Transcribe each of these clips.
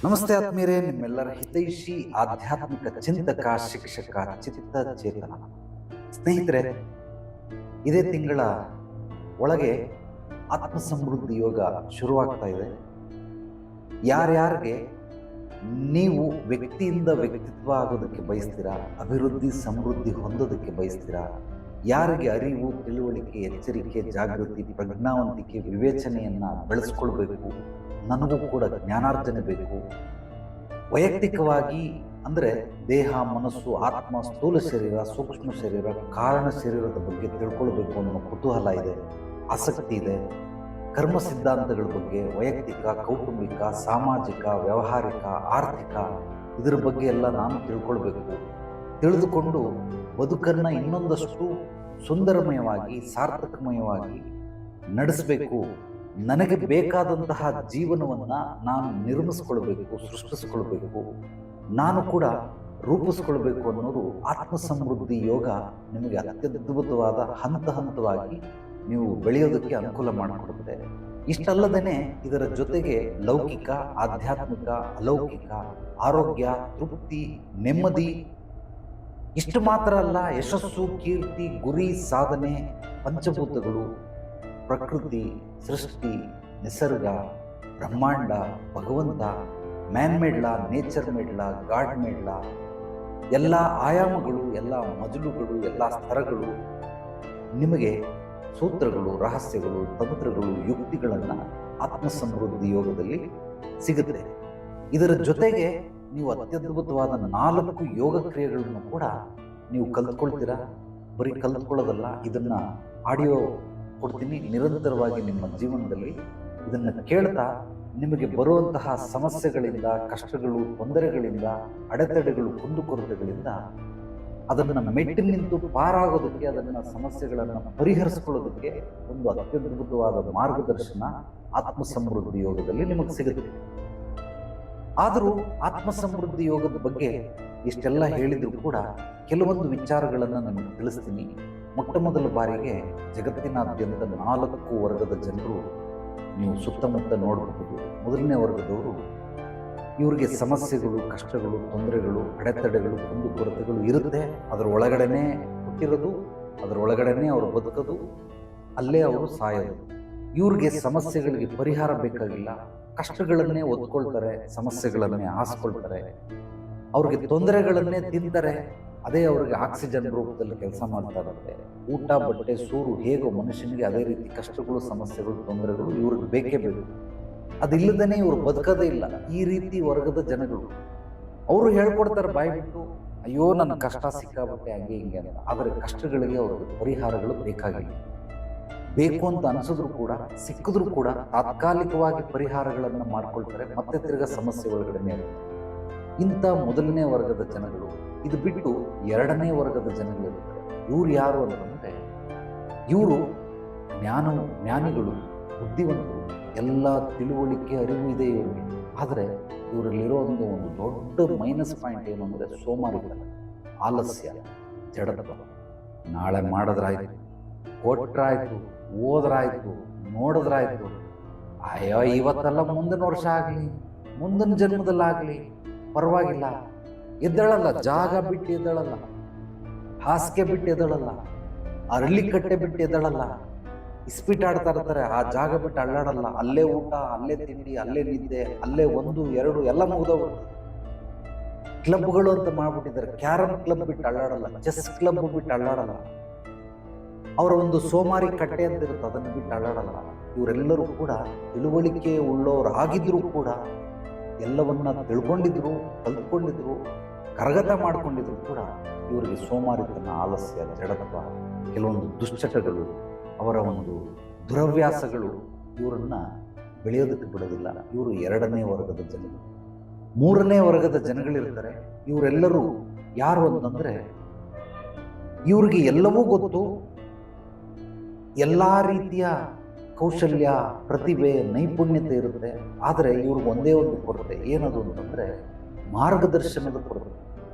ನಮಸ್ತೆ ಆತ್ಮೀಯರೇ, ನಿಮ್ಮೆಲ್ಲರ ಹಿತೈಷಿ ಆಧ್ಯಾತ್ಮಿಕ ಚಿಂತಕ ಶಿಕ್ಷಕ ಚಿತ್ತ ಚೇತನ ಸ್ನೇಹಿತರೆ, ಇದೇ ತಿಂಗಳ ಒಳಗೆ ಆತ್ಮ ಸಮೃದ್ಧಿ ಯೋಗ ಶುರುವಾಗ್ತಾ ಇದೆ. ಯಾರ್ಯಾರಿಗೆ ನೀವು ವ್ಯಕ್ತಿಯಿಂದ ವ್ಯಕ್ತಿತ್ವ ಆಗೋದಕ್ಕೆ ಬಯಸ್ತೀರಾ, ಅಭಿವೃದ್ಧಿ ಸಮೃದ್ಧಿ ಹೊಂದೋದಕ್ಕೆ ಬಯಸ್ತೀರಾ, ಯಾರಿಗೆ ಅರಿವು, ತಿಳುವಳಿಕೆ, ಎಚ್ಚರಿಕೆ, ಜಾಗೃತಿ, ಪ್ರಜ್ಞಾವಂತಿಕೆ, ವಿವೇಚನೆಯನ್ನು ಬೆಳೆಸ್ಕೊಳ್ಬೇಕು, ನನಗೂ ಕೂಡ ಜ್ಞಾನಾರ್ಜನೆ ಬೇಕು, ವೈಯಕ್ತಿಕವಾಗಿ ಅಂದರೆ ದೇಹ, ಮನಸ್ಸು, ಆತ್ಮ, ಸ್ಥೂಲ ಶರೀರ, ಸೂಕ್ಷ್ಮ ಶರೀರ, ಕಾರಣ ಶರೀರದ ಬಗ್ಗೆ ತಿಳ್ಕೊಳ್ಬೇಕು ಅನ್ನೋ ಕುತೂಹಲ ಇದೆ, ಆಸಕ್ತಿ ಇದೆ, ಕರ್ಮ ಸಿದ್ಧಾಂತಗಳ ಬಗ್ಗೆ, ವೈಯಕ್ತಿಕ, ಕೌಟುಂಬಿಕ, ಸಾಮಾಜಿಕ, ವ್ಯಾವಹಾರಿಕ, ಆರ್ಥಿಕ ಇದರ ಬಗ್ಗೆ ಎಲ್ಲ ನಾನು ತಿಳ್ಕೊಳ್ಬೇಕು, ತಿಳಿದುಕೊಂಡು ಬದುಕನ್ನು ಇನ್ನೊಂದಷ್ಟು ಸುಂದರಮಯವಾಗಿ, ಸಾರ್ಥಕಮಯವಾಗಿ ನಡೆಸಬೇಕು, ನನಗೆ ಬೇಕಾದಂತಹ ಜೀವನವನ್ನು ನಾನು ನಿರ್ಮಿಸ್ಕೊಳ್ಬೇಕು, ಸೃಷ್ಟಿಸ್ಕೊಳ್ಬೇಕು, ನಾನು ಕೂಡ ರೂಪಿಸ್ಕೊಳ್ಬೇಕು ಅನ್ನೋದು ಆತ್ಮ ಸಮೃದ್ಧಿ ಯೋಗ ನಿಮಗೆ ಅತ್ಯದ್ಭುತವಾದ ಹಂತವಾಗಿ ನೀವು ಬೆಳೆಯೋದಕ್ಕೆ ಅನುಕೂಲ ಮಾಡಿಕೊಡುತ್ತೆ. ಇಷ್ಟಲ್ಲದೇ ಇದರ ಜೊತೆಗೆ ಲೌಕಿಕ, ಆಧ್ಯಾತ್ಮಿಕ, ಅಲೌಕಿಕ, ಆರೋಗ್ಯ, ತೃಪ್ತಿ, ನೆಮ್ಮದಿ ಇಷ್ಟು ಮಾತ್ರ ಅಲ್ಲ, ಯಶಸ್ಸು, ಕೀರ್ತಿ, ಗುರಿ, ಸಾಧನೆ, ಪಂಚಭೂತಗಳು, ಪ್ರಕೃತಿ, ಸೃಷ್ಟಿ, ನಿಸರ್ಗ, ಬ್ರಹ್ಮಾಂಡ, ಭಗವಂತ, ಮ್ಯಾನ್ ಮೇಡ್ಲಾ, ನೇಚರ್ ಮೇಡ್ಲಾ, ಗಾಡ್ ಮೇಡ್ಲಾ, ಎಲ್ಲ ಆಯಾಮಗಳು, ಎಲ್ಲ ಮಜಲುಗಳು, ಎಲ್ಲ ಸ್ತರಗಳು, ನಿಮಗೆ ಸೂತ್ರಗಳು, ರಹಸ್ಯಗಳು, ತಂತ್ರಗಳು, ಯುಕ್ತಿಗಳನ್ನು ಆತ್ಮ ಸಮೃದ್ಧಿ ಯೋಗದಲ್ಲಿ ಸಿಗುತ್ತೆ. ಇದರ ಜೊತೆಗೆ ನೀವು ಅತ್ಯದ್ಭುತವಾದ 4 ಯೋಗ ಕ್ರಿಯೆಗಳನ್ನು ಕೂಡ ನೀವು ಕಲ್ತ್ಕೊಳ್ತೀರಾ. ಬರೀ ಕಲ್ತ್ಕೊಳ್ಳೋದಲ್ಲ, ಇದನ್ನು ಆಡಿಯೋ ಕೊಡ್ತೀನಿ, ನಿರಂತರವಾಗಿ ನಿಮ್ಮ ಜೀವನದಲ್ಲಿ ಇದನ್ನು ಕೇಳ್ತಾ ನಿಮಗೆ ಬರುವಂತಹ ಸಮಸ್ಯೆಗಳಿಂದ, ಕಷ್ಟಗಳು, ತೊಂದರೆಗಳಿಂದ, ಅಡೆತಡೆಗಳು, ಕುಂದುಕೊರತೆಗಳಿಂದ ಅದನ್ನು ಮೆಟ್ಟಿ ನಿಂತು ಪಾರಾಗೋದಕ್ಕೆ, ಅದನ್ನು ಸಮಸ್ಯೆಗಳನ್ನು ಪರಿಹರಿಸ್ಕೊಳ್ಳೋದಕ್ಕೆ ಒಂದು ಅತ್ಯದ್ಭುತವಾದ ಮಾರ್ಗದರ್ಶನ ಆತ್ಮ ಸಮೃದ್ಧಿ ಯೋಗದಲ್ಲಿ ನಿಮಗೆ ಸಿಗುತ್ತೆ. ಆದರೂ ಆತ್ಮ ಸಮೃದ್ಧಿ ಯೋಗದ ಬಗ್ಗೆ ಇಷ್ಟೆಲ್ಲ ಹೇಳಿದ್ರು ಕೂಡ ಕೆಲವೊಂದು ವಿಚಾರಗಳನ್ನು ನಿಮಗೆ ತಿಳಿಸ್ತೀನಿ. ಮೊಟ್ಟ ಮೊದಲ ಬಾರಿಗೆ ಜಗತ್ತಿನಾದ್ಯಂತ 4 ವರ್ಗದ ಜನರು ನೀವು ಸುತ್ತಮುತ್ತ ನೋಡಬಹುದು. ಮೊದಲನೇ ವರ್ಗದವರು, ಇವರಿಗೆ ಸಮಸ್ಯೆಗಳು, ಕಷ್ಟಗಳು, ತೊಂದರೆಗಳು, ಅಡೆತಡೆಗಳು, ಕುಂದುಕೊರತೆಗಳು ಇರುತ್ತೆ. ಅದರ ಒಳಗಡೆನೇ ಹುಟ್ಟಿರೋದು, ಅದರ ಒಳಗಡೆನೇ ಅವರು ಬದುಕೋದು, ಅಲ್ಲೇ ಅವರು ಸಾಯೋದು. ಇವ್ರಿಗೆ ಸಮಸ್ಯೆಗಳಿಗೆ ಪರಿಹಾರ ಬೇಕಾಗಿಲ್ಲ, ಕಷ್ಟಗಳನ್ನೇ ಒದ್ಕೊಳ್ತಾರೆ, ಸಮಸ್ಯೆಗಳನ್ನೇ ಆಸ್ಕೊಳ್ತಾರೆ, ಅವ್ರಿಗೆ ತೊಂದರೆಗಳನ್ನೇ ತಿಂತಾರೆ, ಅದೇ ಅವ್ರಿಗೆ ಆಕ್ಸಿಜನ್ ರೂಪದಲ್ಲಿ ಕೆಲಸ ಮಾಡ್ತಾ ಇರುತ್ತೆ. ಊಟ, ಬಟ್ಟೆ, ಸೂರು ಹೇಗೋ ಮನುಷ್ಯನಿಗೆ ಅದೇ ರೀತಿ ಕಷ್ಟಗಳು, ಸಮಸ್ಯೆಗಳು, ತೊಂದರೆಗಳು ಇವ್ರಿಗೆ ಬೇಕೇ ಬೇಕು. ಅದಿಲ್ಲದೇ ಇವರು ಬದುಕೋದೇ ಇಲ್ಲ. ಈ ರೀತಿ ವರ್ಗದ ಜನಗಳು ಅವರು ಹೇಳ್ಕೊಡ್ತಾರೆ ಬಾಯ್ಬಿಟ್ಟು, ಅಯ್ಯೋ ನನ್ನ ಕಷ್ಟ ಸಿಕ್ಕಾಬಟ್ಟೆ ಹಂಗೆ ಹಿಂಗೆ ಅಂತ. ಆದರೆ ಕಷ್ಟಗಳಿಗೆ ಅವ್ರಿಗೆ ಪರಿಹಾರಗಳು ಬೇಕಾಗಿಲ್ಲ. ಬೇಕು ಅಂತ ಅನಿಸಿದ್ರು ಕೂಡ, ಸಿಕ್ಕಿದ್ರು ಕೂಡ ತಾತ್ಕಾಲಿಕವಾಗಿ ಪರಿಹಾರಗಳನ್ನು ಮಾಡ್ಕೊಳ್ತಾರೆ, ಮತ್ತೆ ತಿರ್ಗಾ ಸಮಸ್ಯೆ ಒಳಗಡೆ ಇರುತ್ತೆ. ಇಂಥ ಮೊದಲನೇ ವರ್ಗದ ಜನಗಳು. ಇದು ಬಿಟ್ಟು 2ನೇ ವರ್ಗದ ಜನಗಳಿರ್ತಾರೆ. ಇವ್ರು ಯಾರು ಅಂತಂದರೆ, ಇವರು ಜ್ಞಾನಿಗಳು, ಬುದ್ಧಿವಂತರು, ಎಲ್ಲ ತಿಳುವಳಿಕೆ, ಅರಿವು ಇದೆ ಇವರಿಗೆ. ಆದರೆ ಇವರಲ್ಲಿರೋ ಒಂದು ದೊಡ್ಡ ಮೈನಸ್ ಪಾಯಿಂಟ್ ಏನು ಅಂದರೆ ಸೋಮಾರಿತನ, ಆಲಸ್ಯ, ಜಡತ್ವ. ನಾಳೆ ಮಾಡಿದ್ರಾಯ್ತು, ಕೊಟ್ರಾಯ್ತು, ಓದ್ರಾಯ್ತು, ನೋಡಿದ್ರಾಯ್ತು, ಅಯ್ಯೋ ಇವತ್ತೆಲ್ಲ ಮುಂದಿನ ವರ್ಷ ಆಗಲಿ, ಮುಂದಿನ ಜನ್ಮದಲ್ಲಾಗಲಿ ಪರವಾಗಿಲ್ಲ. ಎದ್ದೇಳಲ್ಲ, ಜಾಗ ಬಿಟ್ಟು ಎದ್ದೇಳಲ್ಲ, ಹಾಸಿಗೆ ಬಿಟ್ಟು ಎದ್ದೇಳಲ್ಲ, ಅರಳಿ ಕಟ್ಟೆ ಬಿಟ್ಟು ಎದ್ದೇಳಲ್ಲ, ಇಸ್ಪೀಟ್ ಆಡ್ತಾ ಇರ್ತಾರೆ, ಆ ಜಾಗ ಬಿಟ್ಟು ಅಳ್ಳಾಡಲ್ಲ. ಅಲ್ಲೇ ಊಟ, ಅಲ್ಲೇ ತಿಂಡಿ, ಅಲ್ಲೇ ನಿದ್ದೆ, ಅಲ್ಲೇ 1, 2 ಎಲ್ಲ ಮುಗಿದೋಗ್ಬಿಡ್ತದೆ. ಕ್ಲಬ್ಗಳು ಅಂತ ಮಾಡ್ಬಿಟ್ಟಿದ್ದಾರೆ. ಕ್ಯಾರಮ್ ಕ್ಲಬ್ ಬಿಟ್ಟು ಅಳ್ಳಾಡಲ್ಲ, ಚೆಸ್ ಕ್ಲಬ್ ಬಿಟ್ಟು ಅಳ್ಳಾಡಲ್ಲ, ಅವರ ಒಂದು ಸೋಮಾರಿ ಕಟ್ಟೆ ಅಂತ ಇರುತ್ತೆ, ಅದನ್ನು ಬಿಟ್ಟು ಅಳ್ಳಾಡಲ್ಲ. ಇವರೆಲ್ಲರೂ ಕೂಡ ತಿಳುವಳಿಕೆ ಉಳ್ಳವರಾಗಿದ್ರೂ ಕೂಡ, ಎಲ್ಲವನ್ನ ತಿಳ್ಕೊಂಡಿದ್ರು, ಕಲ್ತ್ಕೊಂಡಿದ್ರು, ಕರಗತ ಮಾಡ್ಕೊಂಡಿದ್ರು ಕೂಡ ಇವರಿಗೆ ಸೋಮಾರಿತನ, ಆಲಸ್ಯ, ಜಡತ್ವ, ಕೆಲವೊಂದು ದುಶ್ಚಟಗಳು, ಅವರ ಒಂದು ದುರಭ್ಯಾಸಗಳು ಇವರನ್ನ ಬೆಳೆಯೋದಕ್ಕೆ ಬಿಡೋದಿಲ್ಲ. ಇವರು 2ನೇ ವರ್ಗದ ಜನಗಳು. 3ನೇ ವರ್ಗದ ಜನಗಳಿರ್ತಾರೆ. ಇವರೆಲ್ಲರೂ ಯಾರು ಅಂತಂದರೆ, ಇವ್ರಿಗೆ ಎಲ್ಲವೂ ಗೊತ್ತು, ಎಲ್ಲ ರೀತಿಯ ಕೌಶಲ್ಯ, ಪ್ರತಿಭೆ, ನೈಪುಣ್ಯತೆ ಇರುತ್ತೆ. ಆದರೆ ಇವ್ರಿಗೆ ಒಂದೇ ಒಂದು ಕೊರತೆ, ಏನದು ಅಂತಂದರೆ ಮಾರ್ಗದರ್ಶನದ ಕೊರತೆ.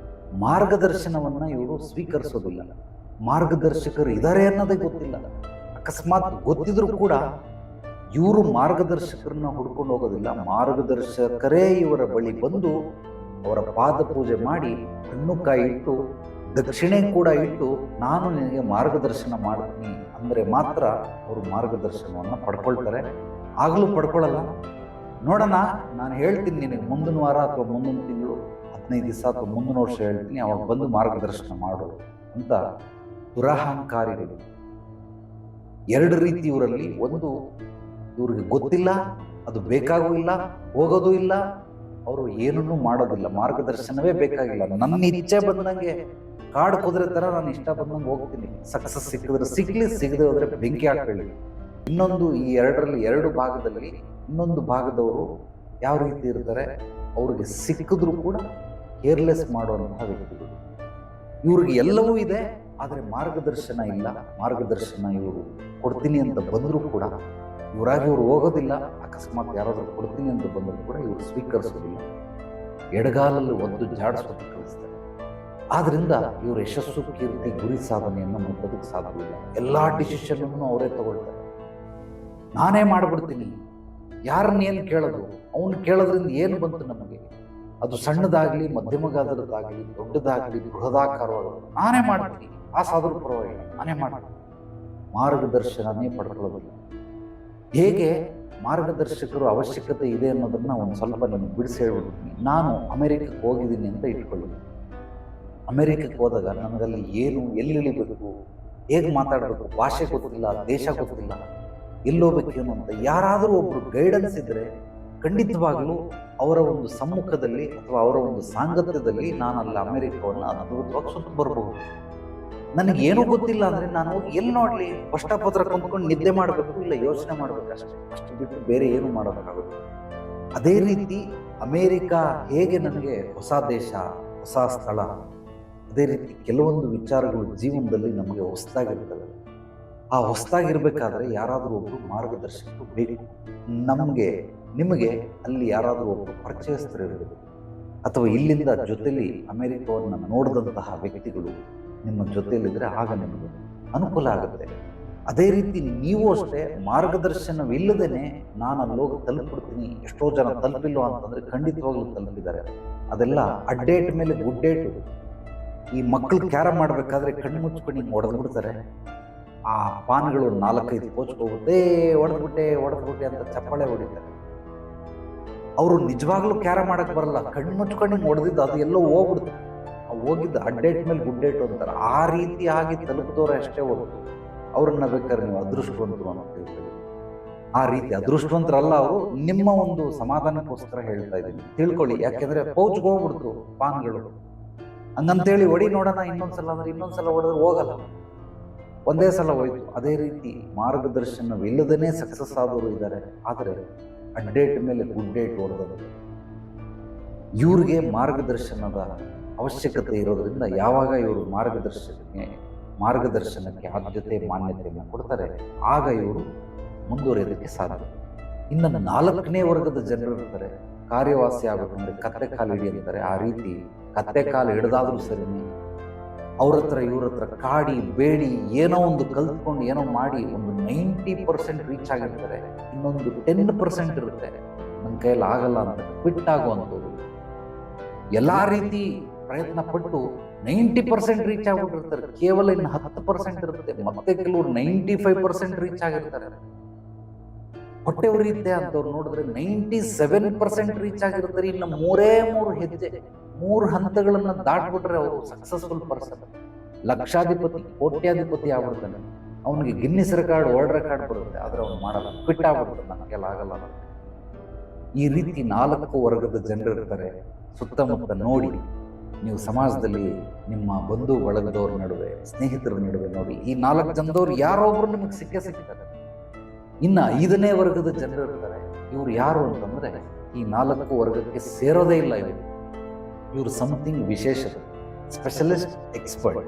ಮಾರ್ಗದರ್ಶನವನ್ನು ಇವರು ಸ್ವೀಕರಿಸೋದಿಲ್ಲ. ಮಾರ್ಗದರ್ಶಕರು ಇದ್ದಾರೆ ಅನ್ನೋದೇ ಗೊತ್ತಿಲ್ಲ. ಅಕಸ್ಮಾತ್ ಗೊತ್ತಿದ್ರೂ ಕೂಡ ಇವರು ಮಾರ್ಗದರ್ಶಕರನ್ನ ಹುಡ್ಕೊಂಡು ಹೋಗೋದಿಲ್ಲ, ಮಾರ್ಗದರ್ಶಕರೇ ಇವರ ಬಳಿ ಬಂದು ಅವರ ಪಾದ ಪೂಜೆ ಮಾಡಿ ಹಣ್ಣು ಕಾಯಿ ಇಟ್ಟು ದಕ್ಷಿಣೆ ಕೂಡ ಇಟ್ಟು ನಾನು ನಿನಗೆ ಮಾರ್ಗದರ್ಶನ ಮಾಡ್ತೀನಿ ಅಂದರೆ ಮಾತ್ರ ಅವರು ಮಾರ್ಗದರ್ಶನವನ್ನು ಪಡ್ಕೊಳ್ತಾರೆ. ಆಗಲೂ ಪಡ್ಕೊಳ್ಳಲ್ಲ. ನೋಡೋಣ, ನಾನು ಹೇಳ್ತೀನಿ ನಿನಗೆ ಮುಂದಿನ ವಾರ ಅಥವಾ ಮುಂದಿನ ತಿಂಗಳು 15 ದಿವಸ ಅಥವಾ ಮುಂದಿನ ವರ್ಷ ಹೇಳ್ತೀನಿ, ಅವಾಗ ಬಂದು ಮಾರ್ಗದರ್ಶನ ಮಾಡು ಅಂತ ದುರಹಂಕಾರಿಗಳು. ಎರಡು ರೀತಿ ಇವರಲ್ಲಿ. ಒಂದು, ಇವ್ರಿಗೆ ಗೊತ್ತಿಲ್ಲ, ಅದು ಬೇಕಾಗೂ ಇಲ್ಲ, ಹೋಗೋದು ಇಲ್ಲ, ಅವರು ಏನನ್ನೂ ಮಾಡೋದಿಲ್ಲ, ಮಾರ್ಗದರ್ಶನವೇ ಬೇಕಾಗಿಲ್ಲ, ನನ್ನ ಇಚ್ಛೆ ಬಂದಂಗೆ ಕಾಡು ಕುದುರೆ ತರ ನಾನು ಇಷ್ಟ ಬಂದಂಗೆ ಹೋಗ್ತೀನಿ, ಸಕ್ಸಸ್ ಸಿಕ್ಕಿದ್ರೆ ಸಿಗ್ಲಿ, ಸಿಗದೆ ಹೋದ್ರೆ ಬೆಂಕಿ ಹಾಕೊಳ್ಳಿ. ಇನ್ನೊಂದು, ಈ ಎರಡರಲ್ಲಿ ಎರಡು ಭಾಗದಲ್ಲಿ ಇನ್ನೊಂದು ಭಾಗದವರು ಯಾವ ರೀತಿ ಇರ್ತಾರೆ, ಅವ್ರಿಗೆ ಸಿಕ್ಕಿದ್ರು ಕೂಡ ಕೇರ್ಲೆಸ್ ಮಾಡುವಂತಹ ವ್ಯಕ್ತಿಗಳು. ಇವ್ರಿಗೆ ಎಲ್ಲವೂ ಇದೆ, ಆದರೆ ಮಾರ್ಗದರ್ಶನ ಇಲ್ಲ. ಮಾರ್ಗದರ್ಶನ ಇವರು ಕೊಡ್ತೀನಿ ಅಂತ ಬಂದರೂ ಕೂಡ ಇವರಾಗಿ ಇವರು ಹೋಗೋದಿಲ್ಲ. ಅಕಸ್ಮಾತ್ ಯಾರಾದರೂ ಕೊಡ್ತೀನಿ ಅಂತ ಬಂದರೂ ಕೂಡ ಇವರು ಸ್ವೀಕರಿಸೋದಿಲ್ಲ, ಎಡಗಾಲಲ್ಲಿ ಒಂದು ಜಾಡಿಸೋದು ಕಳಿಸ್ತಾರೆ. ಆದ್ರಿಂದ ಇವರು ಯಶಸ್ಸು, ಕೀರ್ತಿ, ಗುರಿ ಸಾಧನೆಯನ್ನು ಮುಟ್ಟೋದಕ್ಕೆ ಸಾಧ್ಯವಿಲ್ಲ. ಎಲ್ಲ ಡಿಸಿಷನ್ ಅವರೇ ತಗೊಳ್ತಾರೆ. ನಾನೇ ಮಾಡ್ಬಿಡ್ತೀನಿ, ಯಾರನ್ನೇನು ಕೇಳೋದು, ಅವನು ಕೇಳೋದ್ರಿಂದ ಏನು ಬಂತು ನಮಗೆ, ಅದು ಸಣ್ಣದಾಗಲಿ, ಮಧ್ಯಮಗಾದರದ್ದಾಗಲಿ, ದೊಡ್ಡದಾಗಲಿ, ಬೃಹದಾಕಾರವಾಗಲಿ ನಾನೇ ಮಾಡ್ತೀನಿ, ಆ ಸಾಧನ ಪರವಾಗಿಲ್ಲ, ನಾನೇ ಮಾಡ್ತೀನಿ. ಮಾರ್ಗದರ್ಶನನೇ ಪಡ್ಕೊಳ್ಳೋದಿಲ್ಲ. ಹೇಗೆ ಮಾರ್ಗದರ್ಶಕರು ಅವಶ್ಯಕತೆ ಇದೆ ಅನ್ನೋದನ್ನ ಒಂದು ಸ್ವಲ್ಪ ನಿಮ್ಗೆ ಬಿಡಿಸಿ ಹೇಳ್ಬಿಡ್ತೀನಿ. ನಾನು ಅಮೆರಿಕಕ್ಕೆ ಹೋಗಿದ್ದೀನಿ ಅಂತ ಇಟ್ಕೊಳ್ಳಿ. ಅಮೆರಿಕಕ್ಕೆ ಹೋದಾಗ ನನಗಲ್ಲಿ ಏನು, ಎಲ್ಲಿ ಇಳಿಬೇಕು, ಹೇಗೆ ಮಾತಾಡಬೇಕು, ಭಾಷೆ ಗೊತ್ತಿಲ್ಲ, ದೇಶ ಗೊತ್ತಿಲ್ಲ, ಎಲ್ಲೋಗ್ಬೇಕೇನು ಅಂತ ಯಾರಾದರೂ ಒಬ್ರು ಗೈಡೆನ್ಸ್ ಇದ್ರೆ ಖಂಡಿತವಾಗ್ಲೂ ಅವರ ಒಂದು ಸಮ್ಮುಖದಲ್ಲಿ ಅಥವಾ ಅವರ ಒಂದು ಸಾಂಗತ್ಯದಲ್ಲಿ ನಾನು ಅಲ್ಲಿ ಅಮೆರಿಕವನ್ನು ಅದ್ಭುತವಾಗಿ ಸುತ್ತು ಬರಬಹುದು. ನನಗೇನು ಗೊತ್ತಿಲ್ಲ ಅಂದರೆ ನಾನು ಹೋಗಿ ಎಲ್ಲಿ ನೋಡಲಿ, ಪತ್ರ ಕೊಂಡ್ಕೊಂಡು ನಿದ್ದೆ ಮಾಡಬೇಕು, ಇಲ್ಲ ಯೋಚನೆ ಮಾಡಬೇಕು, ಅಷ್ಟು ಬಿಟ್ಟು ಬೇರೆ ಏನು ಮಾಡೋಕ್ಕಾಗುತ್ತೆ. ಅದೇ ರೀತಿ ಅಮೇರಿಕ ಹೇಗೆ ನನಗೆ ಹೊಸ ದೇಶ, ಹೊಸ ಸ್ಥಳ, ಅದೇ ರೀತಿ ಕೆಲವೊಂದು ವಿಚಾರಗಳು ಜೀವನದಲ್ಲಿ ನಮಗೆ ಹೊಸದಾಗಿರ್ತವೆ. ಆ ಹೊಸದಾಗಿರ್ಬೇಕಾದ್ರೆ ಯಾರಾದರೂ ಒಬ್ಬರು ಮಾರ್ಗದರ್ಶಕರು ಬೇಕು. ನಿಮಗೆ ಅಲ್ಲಿ ಯಾರಾದರೂ ಒಬ್ಬರು ಪರಿಚಯಸ್ಥರಿರಬೇಕು, ಅಥವಾ ಇಲ್ಲಿಂದ ಜೊತೆಲಿ ಅಮೆರಿಕವನ್ನು ನೋಡಿದಂತಹ ವ್ಯಕ್ತಿಗಳು ನಿಮ್ಮ ಜೊತೆಯಲ್ಲಿದ್ದರೆ ಆಗ ನಿಮಗೆ ಅನುಕೂಲ ಆಗುತ್ತೆ. ಅದೇ ರೀತಿ ನೀವು ಅಷ್ಟೇ ಮಾರ್ಗದರ್ಶನವಿಲ್ಲದೇನೆ ನಾನು ಅಲ್ಲೋಗಿ ತಲುಪಿಬಿಡ್ತೀನಿ. ಎಷ್ಟೋ ಜನ ತಲುಪಿಲ್ವ ಅಂತಂದರೆ ಖಂಡಿತವಾಗ್ಲೂ ತಲುಪಿದ್ದಾರೆ. ಅದೆಲ್ಲ ಅಡ್ಡೇಟ್ ಮೇಲೆ ಗುಡ್ಡೇಟು. ಈ ಮಕ್ಕಳು ಕ್ಯಾರಮ್ ಮಾಡಬೇಕಾದ್ರೆ ಕಣ್ಣು ಮುಚ್ಕೊಂಡು ಹಿಂಗೆ ಹೊಡೆದ್ಬಿಡ್ತಾರೆ. ಆ ಪಾನ್ಗಳು 4-5 ಹೋಗುತ್ತೆ, ಹೊಡೆದ್ಬಿಟ್ಟೆ ಅಂತ ಚಪ್ಪಾಳೆ ಹೊಡಿತಾರೆ. ಅವರು ನಿಜವಾಗ್ಲೂ ಕ್ಯಾರಮ್ ಮಾಡಕ್ಕೆ ಬರಲ್ಲ, ಕಣ್ಣು ಮುಚ್ಕೊಂಡು ಹಿಂಗೆ ಹೊಡೆದಿದ್ದು ಅದು ಎಲ್ಲೋ ಹೋಗ್ಬಿಡುತ್ತೆ. ಹೋಗಿದ್ದು ಅಡ್ಡೇಟ್ ಮೇಲೆ ಗುಡ್ಡೇಟು ಅಂತಾರೆ. ಆ ರೀತಿ ಆಗಿ ತಲುಪಿದವ್ರೆ ಅಷ್ಟೇ ಹೊರತು ಅವ್ರನ್ನ ಬೇಕಾದ್ರೆ ನೀವು ಅದೃಷ್ಟವಂತರು ಅಂತ ಹೇಳ್ತೀವಿ. ಆ ರೀತಿ ಅದೃಷ್ಟವಂತರಲ್ಲ ಅವರು. ನಿಮ್ಮ ಒಂದು ಸಮಾಧಾನಕ್ಕೋಸ್ಕರ ಹೇಳ್ತಾ ಇದ್ದೀನಿ, ತಿಳ್ಕೊಳ್ಳಿ. ಯಾಕೆಂದ್ರೆ ಪೌಚ್ಗೆ ಹೋಗ್ಬಿಡ್ತು ಪಾನ್ಗಳು, ಹಂಗಂತೇಳಿ ಹೊಡಿ ನೋಡೋಣ ಇನ್ನೊಂದ್ಸಲ ಅಂದ್ರೆ ಇನ್ನೊಂದ್ಸಲ ಹೊಡೆದ್ರೆ ಹೋಗಲ್ಲ, ಒಂದೇ ಸಲ ಹೋಯ್ತು. ಅದೇ ರೀತಿ ಮಾರ್ಗದರ್ಶನವಿಲ್ಲದೇ ಸಕ್ಸಸ್ ಆದವರು ಇದ್ದಾರೆ. ಆದರೆ ಅಡ್ಡೇಟ್ ಮೇಲೆ ಗುಡ್ಡೇಟ್ ಹೊಡೆದವರು. ಇವ್ರಿಗೆ ಮಾರ್ಗದರ್ಶನದ ಅವಶ್ಯಕತೆ ಇರೋದ್ರಿಂದ ಯಾವಾಗ ಇವರು ಮಾರ್ಗದರ್ಶನಕ್ಕೆ ಆದ್ಯತೆ, ಮಾನ್ಯತೆಯನ್ನು ಕೊಡ್ತಾರೆ, ಆಗ ಇವರು ಮುಂದುವರಿಯೋದಕ್ಕೆ ಸಾಧ್ಯ. ಇನ್ನು 4ನೇ ವರ್ಗದ ಜನರು ಇರ್ತಾರೆ. ಕಾರ್ಯವಾಸಿ ಆಗಬೇಕಂದ್ರೆ ಕತ್ತೆ ಕಾಲು ಹಿಡಿ ಅಂತಾರೆ. ಆ ರೀತಿ ಕತ್ತೆ ಕಾಲು ಹಿಡಿದಾದ್ರೂ ಸರಿನೇ ಅವ್ರ ಹತ್ರ ಇವ್ರ ಹತ್ರ ಕಾಡಿ ಬೇಡಿ ಏನೋ ಒಂದು ಕಲ್ತ್ಕೊಂಡು ಏನೋ ಮಾಡಿ ಒಂದು 90% ರೀಚ್ ಆಗಿರ್ತಾರೆ. ಇನ್ನೊಂದು 10% ಇರುತ್ತೆ ನನ್ನ ಕೈಯಲ್ಲಿ ಆಗಲ್ಲ ಅಂತ ಕ್ವಿಟ್ ಆಗುವಂಥದ್ದು. ಎಲ್ಲ ರೀತಿ ಪ್ರಯತ್ನ ಪಟ್ಟು 90% ರೀಚ್ ಆಗಿಬಿಟ್ಟಿರ್ತಾರೆ. ಕೇವಲ ಇನ್ನು 10% ಇರುತ್ತೆ. ಮತ್ತೆ ಕೆಲವರು 95% ರೀಚ್ ಆಗಿರ್ತಾರೆ. ಹೊಟ್ಟೆ ಉರಿಯುತ್ತೆ ಅಂತವ್ರು ನೋಡಿದ್ರೆ 97% ರೀಚ್ ಆಗಿರ್ತಾರೆ. ಇನ್ನು 3 ಹೆಜ್ಜೆ, 3 ಹಂತಗಳನ್ನ ದಾಟ್ಬಿಟ್ರೆ ಅವರು ಸಕ್ಸಸ್ಫುಲ್ ಪರ್ಸನ್, ಲಕ್ಷಾಧಿಪತಿ, ಕೋಟ್ಯಾಧಿಪತಿ ಆಗ್ಬಿಡ್ತಾನೆ. ಅವನಿಗೆ ಗಿನ್ನಿಸ್ ರೆಕಾರ್ಡ್, ವರ್ಲ್ಡ್ ರೆಕಾರ್ಡ್ ಬರುತ್ತೆ. ಆದ್ರೆ ಅವ್ನು ಮಾಡಲ್ಲ, ಕ್ವಿಟ್ ಆಗ್ಬಿಡ್ತಾನೆ, ನನಗೆಲ್ಲ ಆಗಲ್ಲ. ಈ ರೀತಿ 4 ವರ್ಗದ ಜನರು ಇರ್ತಾರೆ. ಸುತ್ತಮುತ್ತ ನೋಡಿ, ನೀವು ಸಮಾಜದಲ್ಲಿ ನಿಮ್ಮ ಬಂಧು ಬಳಗದವ್ರ ನಡುವೆ, ಸ್ನೇಹಿತರ ನಡುವೆ ನೋಡಿ, ಈ 4 ಜನದವ್ರು ಯಾರೊಬ್ರು ನಿಮಗೆ ಸಿಗ್ತಾರೆ. ಇನ್ನು 5ನೇ ವರ್ಗದ ಜನರು ಇರ್ತಾರೆ. ಇವ್ರು ಯಾರು ಅಂತಂದ್ರೆ ಈ 4 ವರ್ಗಕ್ಕೆ ಸೇರೋದೇ ಇಲ್ಲ. ಇವರು ಸಮಥಿಂಗ್ ವಿಶೇಷ, ಸ್ಪೆಷಲಿಸ್ಟ್, ಎಕ್ಸ್ಪರ್ಟ್.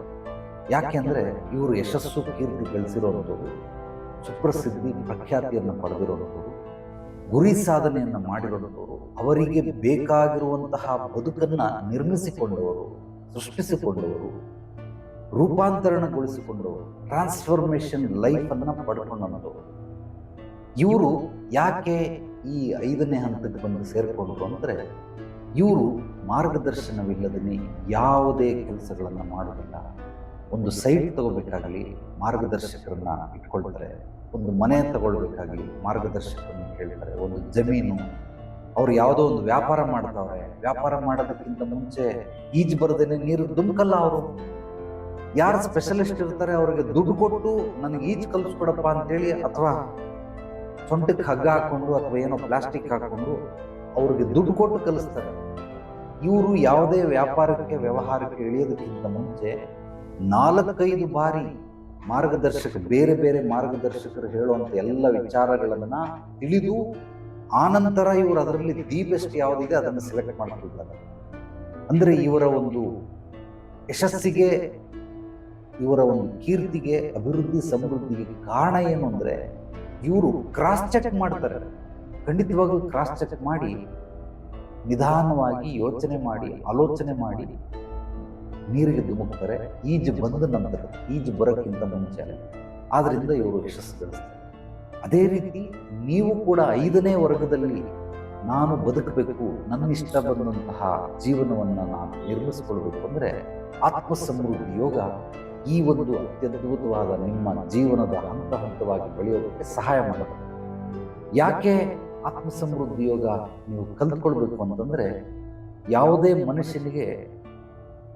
ಯಾಕೆಂದ್ರೆ ಇವರು ಯಶಸ್ಸು, ಕೀರ್ತಿ ಗಳಿಸಿರುವಂಥವ್ರು, ಸುಪ್ರಸಿದ್ಧಿ, ಪ್ರಖ್ಯಾತಿಯನ್ನು ಪಡೆದಿರುವಂಥವ್ರು, ಗುರಿ ಸಾಧನೆಯನ್ನು ಮಾಡಿರುವಂಥವ್ರು, ಅವರಿಗೆ ಬೇಕಾಗಿರುವಂತಹ ಬದುಕನ್ನು ನಿರ್ಮಿಸಿಕೊಂಡವರು, ಸೃಷ್ಟಿಸಿಕೊಂಡವರು, ರೂಪಾಂತರಣಗೊಳಿಸಿಕೊಂಡವರು, ಟ್ರಾನ್ಸ್ಫಾರ್ಮೇಶನ್ ಲೈಫ್ ಅನ್ನು ಪಡ್ಕೊಂಡವರು. ಇವರು ಯಾಕೆ ಈ 5ನೇ ಹಂತಕ್ಕೆ ಬಂದು ಸೇರಿಕೊಂಡ್ರು ಅಂದರೆ, ಇವರು ಮಾರ್ಗದರ್ಶನವಿಲ್ಲದೇ ಯಾವುದೇ ಕೆಲಸಗಳನ್ನು ಮಾಡೋದಿಲ್ಲ. ಒಂದು ಸೈಟ್ ತಗೋಬೇಕಾಗಲಿ ಮಾರ್ಗದರ್ಶಕರನ್ನ ಇಟ್ಕೊಳ್ತಾರೆ, ಒಂದು ಮನೆ ತಗೊಳ್ಬೇಕಾಗಲಿ ಮಾರ್ಗದರ್ಶಕರನ್ನ ಕೇಳ್ತಾರೆ, ಒಂದು ಜಮೀನು, ಅವ್ರು ಯಾವುದೋ ಒಂದು ವ್ಯಾಪಾರ ಮಾಡ್ತಾವ್ರೆ, ವ್ಯಾಪಾರ ಮಾಡೋದಕ್ಕಿಂತ ಮುಂಚೆ ಈಜು ಬರದೇನೆ ನೀರು ಧುಮುಕಲ್ಲ. ಅವರು ಯಾರು ಸ್ಪೆಷಲಿಸ್ಟ್ ಇರ್ತಾರೆ ಅವ್ರಿಗೆ ದುಡ್ಡು ಕೊಟ್ಟು ನನಗೆ ಈಜು ಕಲಿಸ್ಕೊಡಪ್ಪ ಅಂತೇಳಿ, ಅಥವಾ ಸೊಂಟಕ್ಕೆ ಹಗ್ಗ ಹಾಕೊಂಡು ಅಥವಾ ಏನೋ ಪ್ಲಾಸ್ಟಿಕ್ ಹಾಕೊಂಡು ಅವ್ರಿಗೆ ದುಡ್ಡು ಕೊಟ್ಟು ಕಲಿಸ್ತಾರೆ. ಇವರು ಯಾವುದೇ ವ್ಯಾಪಾರಕ್ಕೆ ವ್ಯವಹಾರಕ್ಕೆ ಇಳಿಯೋದಕ್ಕಿಂತ ಮುಂಚೆ 4-5 ಬಾರಿ ಬೇರೆ ಬೇರೆ ಮಾರ್ಗದರ್ಶಕರು ಹೇಳುವಂಥ ಎಲ್ಲ ವಿಚಾರಗಳನ್ನ ತಿಳಿದು ಆನಂತರ ಇವರು ಅದರಲ್ಲಿ ದಿ ಬೆಸ್ಟ್ ಯಾವುದಿದೆ ಅದನ್ನು ಸೆಲೆಕ್ಟ್ ಮಾಡ್ಕೊಳ್ತಾರೆ. ಅಂದ್ರೆ ಇವರ ಒಂದು ಯಶಸ್ಸಿಗೆ, ಇವರ ಒಂದು ಕೀರ್ತಿಗೆ, ಅಭಿವೃದ್ಧಿ ಸಮೃದ್ಧಿಗೆ ಕಾರಣ ಏನು ಅಂದ್ರೆ, ಇವರು ಕ್ರಾಸ್ ಚೆಕ್ ಮಾಡ್ತಾರೆ. ಖಂಡಿತವಾಗ್ಲೂ ಕ್ರಾಸ್ ಚೆಕ್ ಮಾಡಿ ನಿಧಾನವಾಗಿ ಯೋಚನೆ ಮಾಡಿ ಆಲೋಚನೆ ಮಾಡಿ ನೀರಿಗೆ ಧುಮುಕ್ತಾರೆ. ಈಜು ಬಂದ ನಂತರ, ಈಜು ಬರೋಕ್ಕಿಂತ ಮುಂಚೆ. ಆದ್ರಿಂದ ಇವರು ಯಶಸ್ಸು ಗಳಿಸ್ತಾರೆ. ಅದೇ ರೀತಿ ನೀವು ಕೂಡ 5ನೇ ವರ್ಗದಲ್ಲಿ ನಾನು ಬದುಕಬೇಕು, ನನ್ನ ಇಷ್ಟ ಬಂದಂತಹ ಜೀವನವನ್ನು ನಾನು ನಿರ್ಮಿಸಿಕೊಳ್ಬೇಕು ಅಂದರೆ ಆತ್ಮ ಸಮೃದ್ಧಿ ಯೋಗ ಈ ಒಂದು ಅತ್ಯದ್ಭುತವಾದ ನಿಮ್ಮ ಜೀವನದ ಹಂತ ಹಂತವಾಗಿ ಬೆಳೆಯೋದಕ್ಕೆ ಸಹಾಯ ಮಾಡುತ್ತೆ. ಯಾಕೆ ಆತ್ಮ ಸಮೃದ್ಧಿ ಯೋಗ ನೀವು ಕಲ್ತ್ಕೊಳ್ಬೇಕು ಅಂತಂದ್ರೆ, ಯಾವುದೇ ಮನುಷ್ಯನಿಗೆ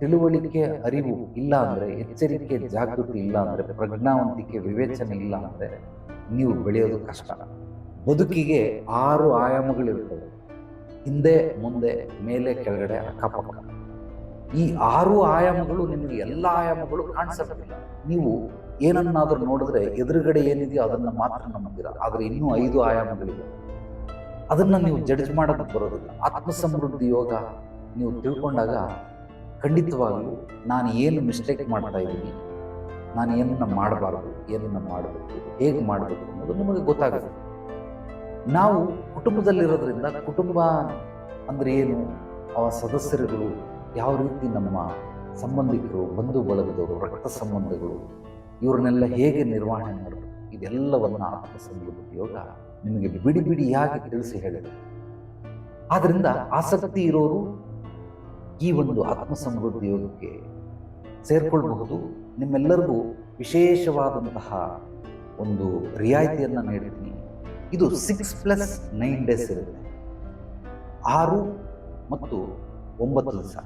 ತಿಳುವಳಿಕೆ, ಅರಿವು ಇಲ್ಲ ಅಂದರೆ, ಎಚ್ಚರಿಕೆ, ಜಾಗೃತಿ ಇಲ್ಲ ಅಂದರೆ, ಪ್ರಜ್ಞಾವಂತಿಕೆ, ವಿವೇಚನೆ ಇಲ್ಲ ಅಂದರೆ ನೀವು ಬೆಳೆಯೋದು ಕಷ್ಟ. ಬದುಕಿಗೆ 6 ಆಯಾಮಗಳಿರ್ತವೆ: ಹಿಂದೆ, ಮುಂದೆ, ಮೇಲೆ, ಕೆಳಗಡೆ, ಅಕ್ಕಪಕ್ಕ. ಈ 6 ಆಯಾಮಗಳು ನಿಮಗೆ ಎಲ್ಲ ಆಯಾಮಗಳು ಕಾಣಿಸೋದಿಲ್ಲ. ನೀವು ಏನನ್ನಾದ್ರೂ ನೋಡಿದ್ರೆ ಎದುರುಗಡೆ ಏನಿದೆಯೋ ಅದನ್ನ ಮಾತ್ರ ನಂಬ್ತೀರ, ಆದ್ರೆ ಇನ್ನೂ 5 ಆಯಾಮಗಳಿವೆ. ಅದನ್ನ ನೀವು ಜಡ್ಜ್ ಮಾಡೋದಕ್ಕೆ ಬರೋದಿಲ್ಲ. ಆತ್ಮ ಸಮೃದ್ಧಿ ಯೋಗ ನೀವು ತಿಳ್ಕೊಂಡಾಗ ಖಂಡಿತವಾಗ್ಲೂ ನಾನು ಏನು ಮಿಸ್ಟೇಕ್ ಮಾಡ್ತಾ ಇದ್ದೀನಿ, ನಾನು ಏನನ್ನ ಮಾಡಬಾರ್ದು, ಏನನ್ನ ಮಾಡಬೇಕು, ಹೇಗೆ ಮಾಡಬೇಕು ಅನ್ನೋದು ನಿಮಗೆ ಗೊತ್ತಾಗುತ್ತೆ. ನಾವು ಕುಟುಂಬದಲ್ಲಿರೋದ್ರಿಂದ ಕುಟುಂಬ ಅಂದ್ರೆ ಏನು, ಆ ಸದಸ್ಯರುಗಳು ಯಾವ ರೀತಿ, ನಮ್ಮ ಸಂಬಂಧಿಕರು, ಬಂಧು ಬಳಗದವರು, ರಕ್ತ ಸಂಬಂಧಗಳು, ಇವ್ರನ್ನೆಲ್ಲ ಹೇಗೆ ನಿರ್ವಹಣೆ ಮಾಡಬೇಕು, ಇದೆಲ್ಲವನ್ನ ಆತ್ಮ ಸಮೃದ್ಧಿ ಯೋಗ ನಿಮಗೆ ಬಿಡಿ ಬಿಡಿಯಾಗಿ ತಿಳಿಸಿ ಹೇಳಿದೆ. ಆದ್ರಿಂದ ಆಸಕ್ತಿ ಇರೋರು ಈ ಒಂದು ಆತ್ಮ ಸಮೃದ್ಧಿ ಯೋಗಕ್ಕೆ ಸೇರ್ಕೊಳ್ಬಹುದು. ನಿಮ್ಮೆಲ್ಲರಿಗೂ ವಿಶೇಷವಾದಂತಹ ಒಂದು ರಿಯಾಯಿತಿಯನ್ನು ನೀಡ್ತೀನಿ. ಇದು 6+9 ಡೇಸ್ ಇರುತ್ತೆ, 6 ಮತ್ತು 9 ದಿವಸ.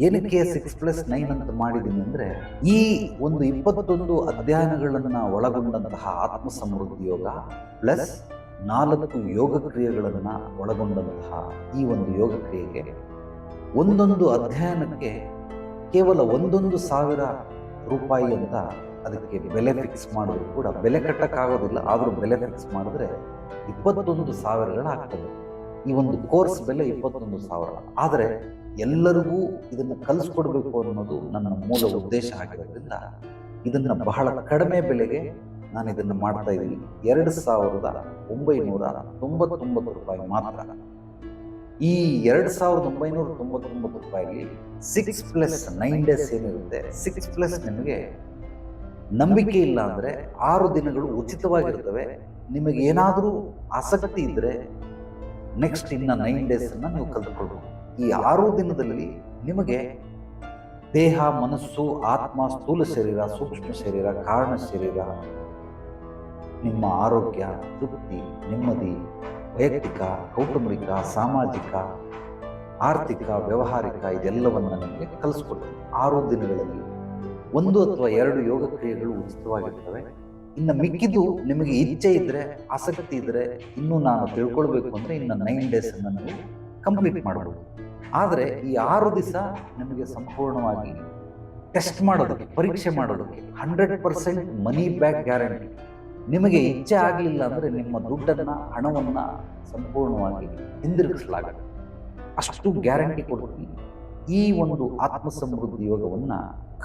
ಏನಕ್ಕೆ 6+9 ಅಂತ ಮಾಡಿದ್ದೀನಿ ಅಂದರೆ, ಈ ಒಂದು 21 ಅಧ್ಯಯನಗಳನ್ನು ಒಳಗೊಂಡಂತಹ ಆತ್ಮ ಸಮೃದ್ಧಿ ಯೋಗ ಪ್ಲಸ್ 4 ಯೋಗ ಕ್ರಿಯೆಗಳನ್ನು ಒಳಗೊಂಡಂತಹ ಈ ಒಂದು ಯೋಗ ಕ್ರಿಯೆಗೆ ಒಂದೊಂದು ಅಧ್ಯಯನಕ್ಕೆ ಕೇವಲ 1,000 ರೂಪಾಯಿ ಅಂತ ಅದಕ್ಕೆ ಬೆಲೆ ಫಿಕ್ಸ್ ಮಾಡಿದ್ರು ಕೂಡ ಬೆಲೆ ಕಟ್ಟಕ್ಕಾಗೋದಿಲ್ಲ. ಆದರೂ ಬೆಲೆ ಫಿಕ್ಸ್ ಮಾಡಿದ್ರೆ 21,000 ಆಗ್ತದೆ. ಈ ಒಂದು ಕೋರ್ಸ್ ಬೆಲೆ 21,000. ಆದರೆ ಎಲ್ಲರಿಗೂ ಇದನ್ನು ಕಲಿಸ್ಕೊಡ್ಬೇಕು ಅನ್ನೋದು ನನ್ನ ಮೂಲ ಉದ್ದೇಶ ಆಗಿರೋದ್ರಿಂದ ಇದನ್ನು ಬಹಳ ಕಡಿಮೆ ಬೆಲೆಗೆ ನಾನು ಇದನ್ನು ಮಾಡ್ತಾ ಇದ್ದೀನಿ. 2,999 ರೂಪಾಯಿ ಮಾತ್ರ. ಈ 2,999 ರೂಪಾಯಿಲಿ 6+9 ಡೇಸ್ ಏನಿರುತ್ತೆ, 6+ ನಿಮಗೆ ನಂಬಿಕೆ ಇಲ್ಲ ಅಂದರೆ 6 ದಿನಗಳು ಉಚಿತವಾಗಿರ್ತವೆ. ನಿಮಗೆ ಏನಾದರೂ ಆಸಕ್ತಿ ಇದ್ದರೆ ನೆಕ್ಸ್ಟ್ ಇನ್ನ 9 ಡೇಸ್ ಅನ್ನ ನೀವು ಕಲ್ತ್ಕೊಳ್ಬಹುದು. ಈ 6 ದಿನದಲ್ಲಿ ನಿಮಗೆ ದೇಹ, ಮನಸ್ಸು, ಆತ್ಮ, ಸ್ಥೂಲ ಶರೀರ, ಸೂಕ್ಷ್ಮ ಶರೀರ, ಕಾರಣ ಶರೀರ, ನಿಮ್ಮ ಆರೋಗ್ಯ, ತೃಪ್ತಿ, ನೆಮ್ಮದಿ, ವೈಯಕ್ತಿಕ, ಕೌಟುಂಬಿಕ, ಸಾಮಾಜಿಕ, ಆರ್ಥಿಕ, ವ್ಯವಹಾರಿಕ ಇದೆಲ್ಲವನ್ನು ನಿಮಗೆ ಕಲಿಸ್ಕೊಡ್ತೀನಿ. 6 ದಿನಗಳಲ್ಲಿ 1 ಅಥವಾ 2 ಯೋಗ ಕ್ರಿಯೆಗಳು ಉಚಿತವಾಗಿರ್ತವೆ. ಇನ್ನು ಮಿಕ್ಕಿದ್ದು ನಿಮಗೆ ಇಚ್ಛೆ ಇದ್ರೆ, ಆಸಕ್ತಿ ಇದ್ರೆ, ಇನ್ನೂ ನಾನು ತಿಳ್ಕೊಳ್ಬೇಕು ಅಂದ್ರೆ ಇನ್ನು 9 ಡೇಸ್ ಅನ್ನು ನೀವು ಕಂಪ್ಲೀಟ್ ಮಾಡಬಹುದು. ಆದರೆ ಈ 6 ದಿವಸ ನಿಮಗೆ ಸಂಪೂರ್ಣವಾಗಿ ಟೆಸ್ಟ್ ಮಾಡೋದಕ್ಕೆ, ಪರೀಕ್ಷೆ ಮಾಡೋದಕ್ಕೆ 100% ಮನಿ ಬ್ಯಾಕ್ ಗ್ಯಾರಂಟಿ. ನಿಮಗೆ ಇಚ್ಛೆ ಆಗಲಿಲ್ಲ ಅಂದರೆ ನಿಮ್ಮ ದುಡ್ಡನ್ನ, ಹಣವನ್ನ ಸಂಪೂರ್ಣವಾಗಿ ಹಿಂದಿರುಗಿಸಲಾಗುತ್ತೆ. ಅಷ್ಟು ಗ್ಯಾರಂಟಿ ಕೊಡ್ತೀನಿ. ಈ ಒಂದು ಆತ್ಮ ಸಮೃದ್ಧಿ ಯೋಗವನ್ನ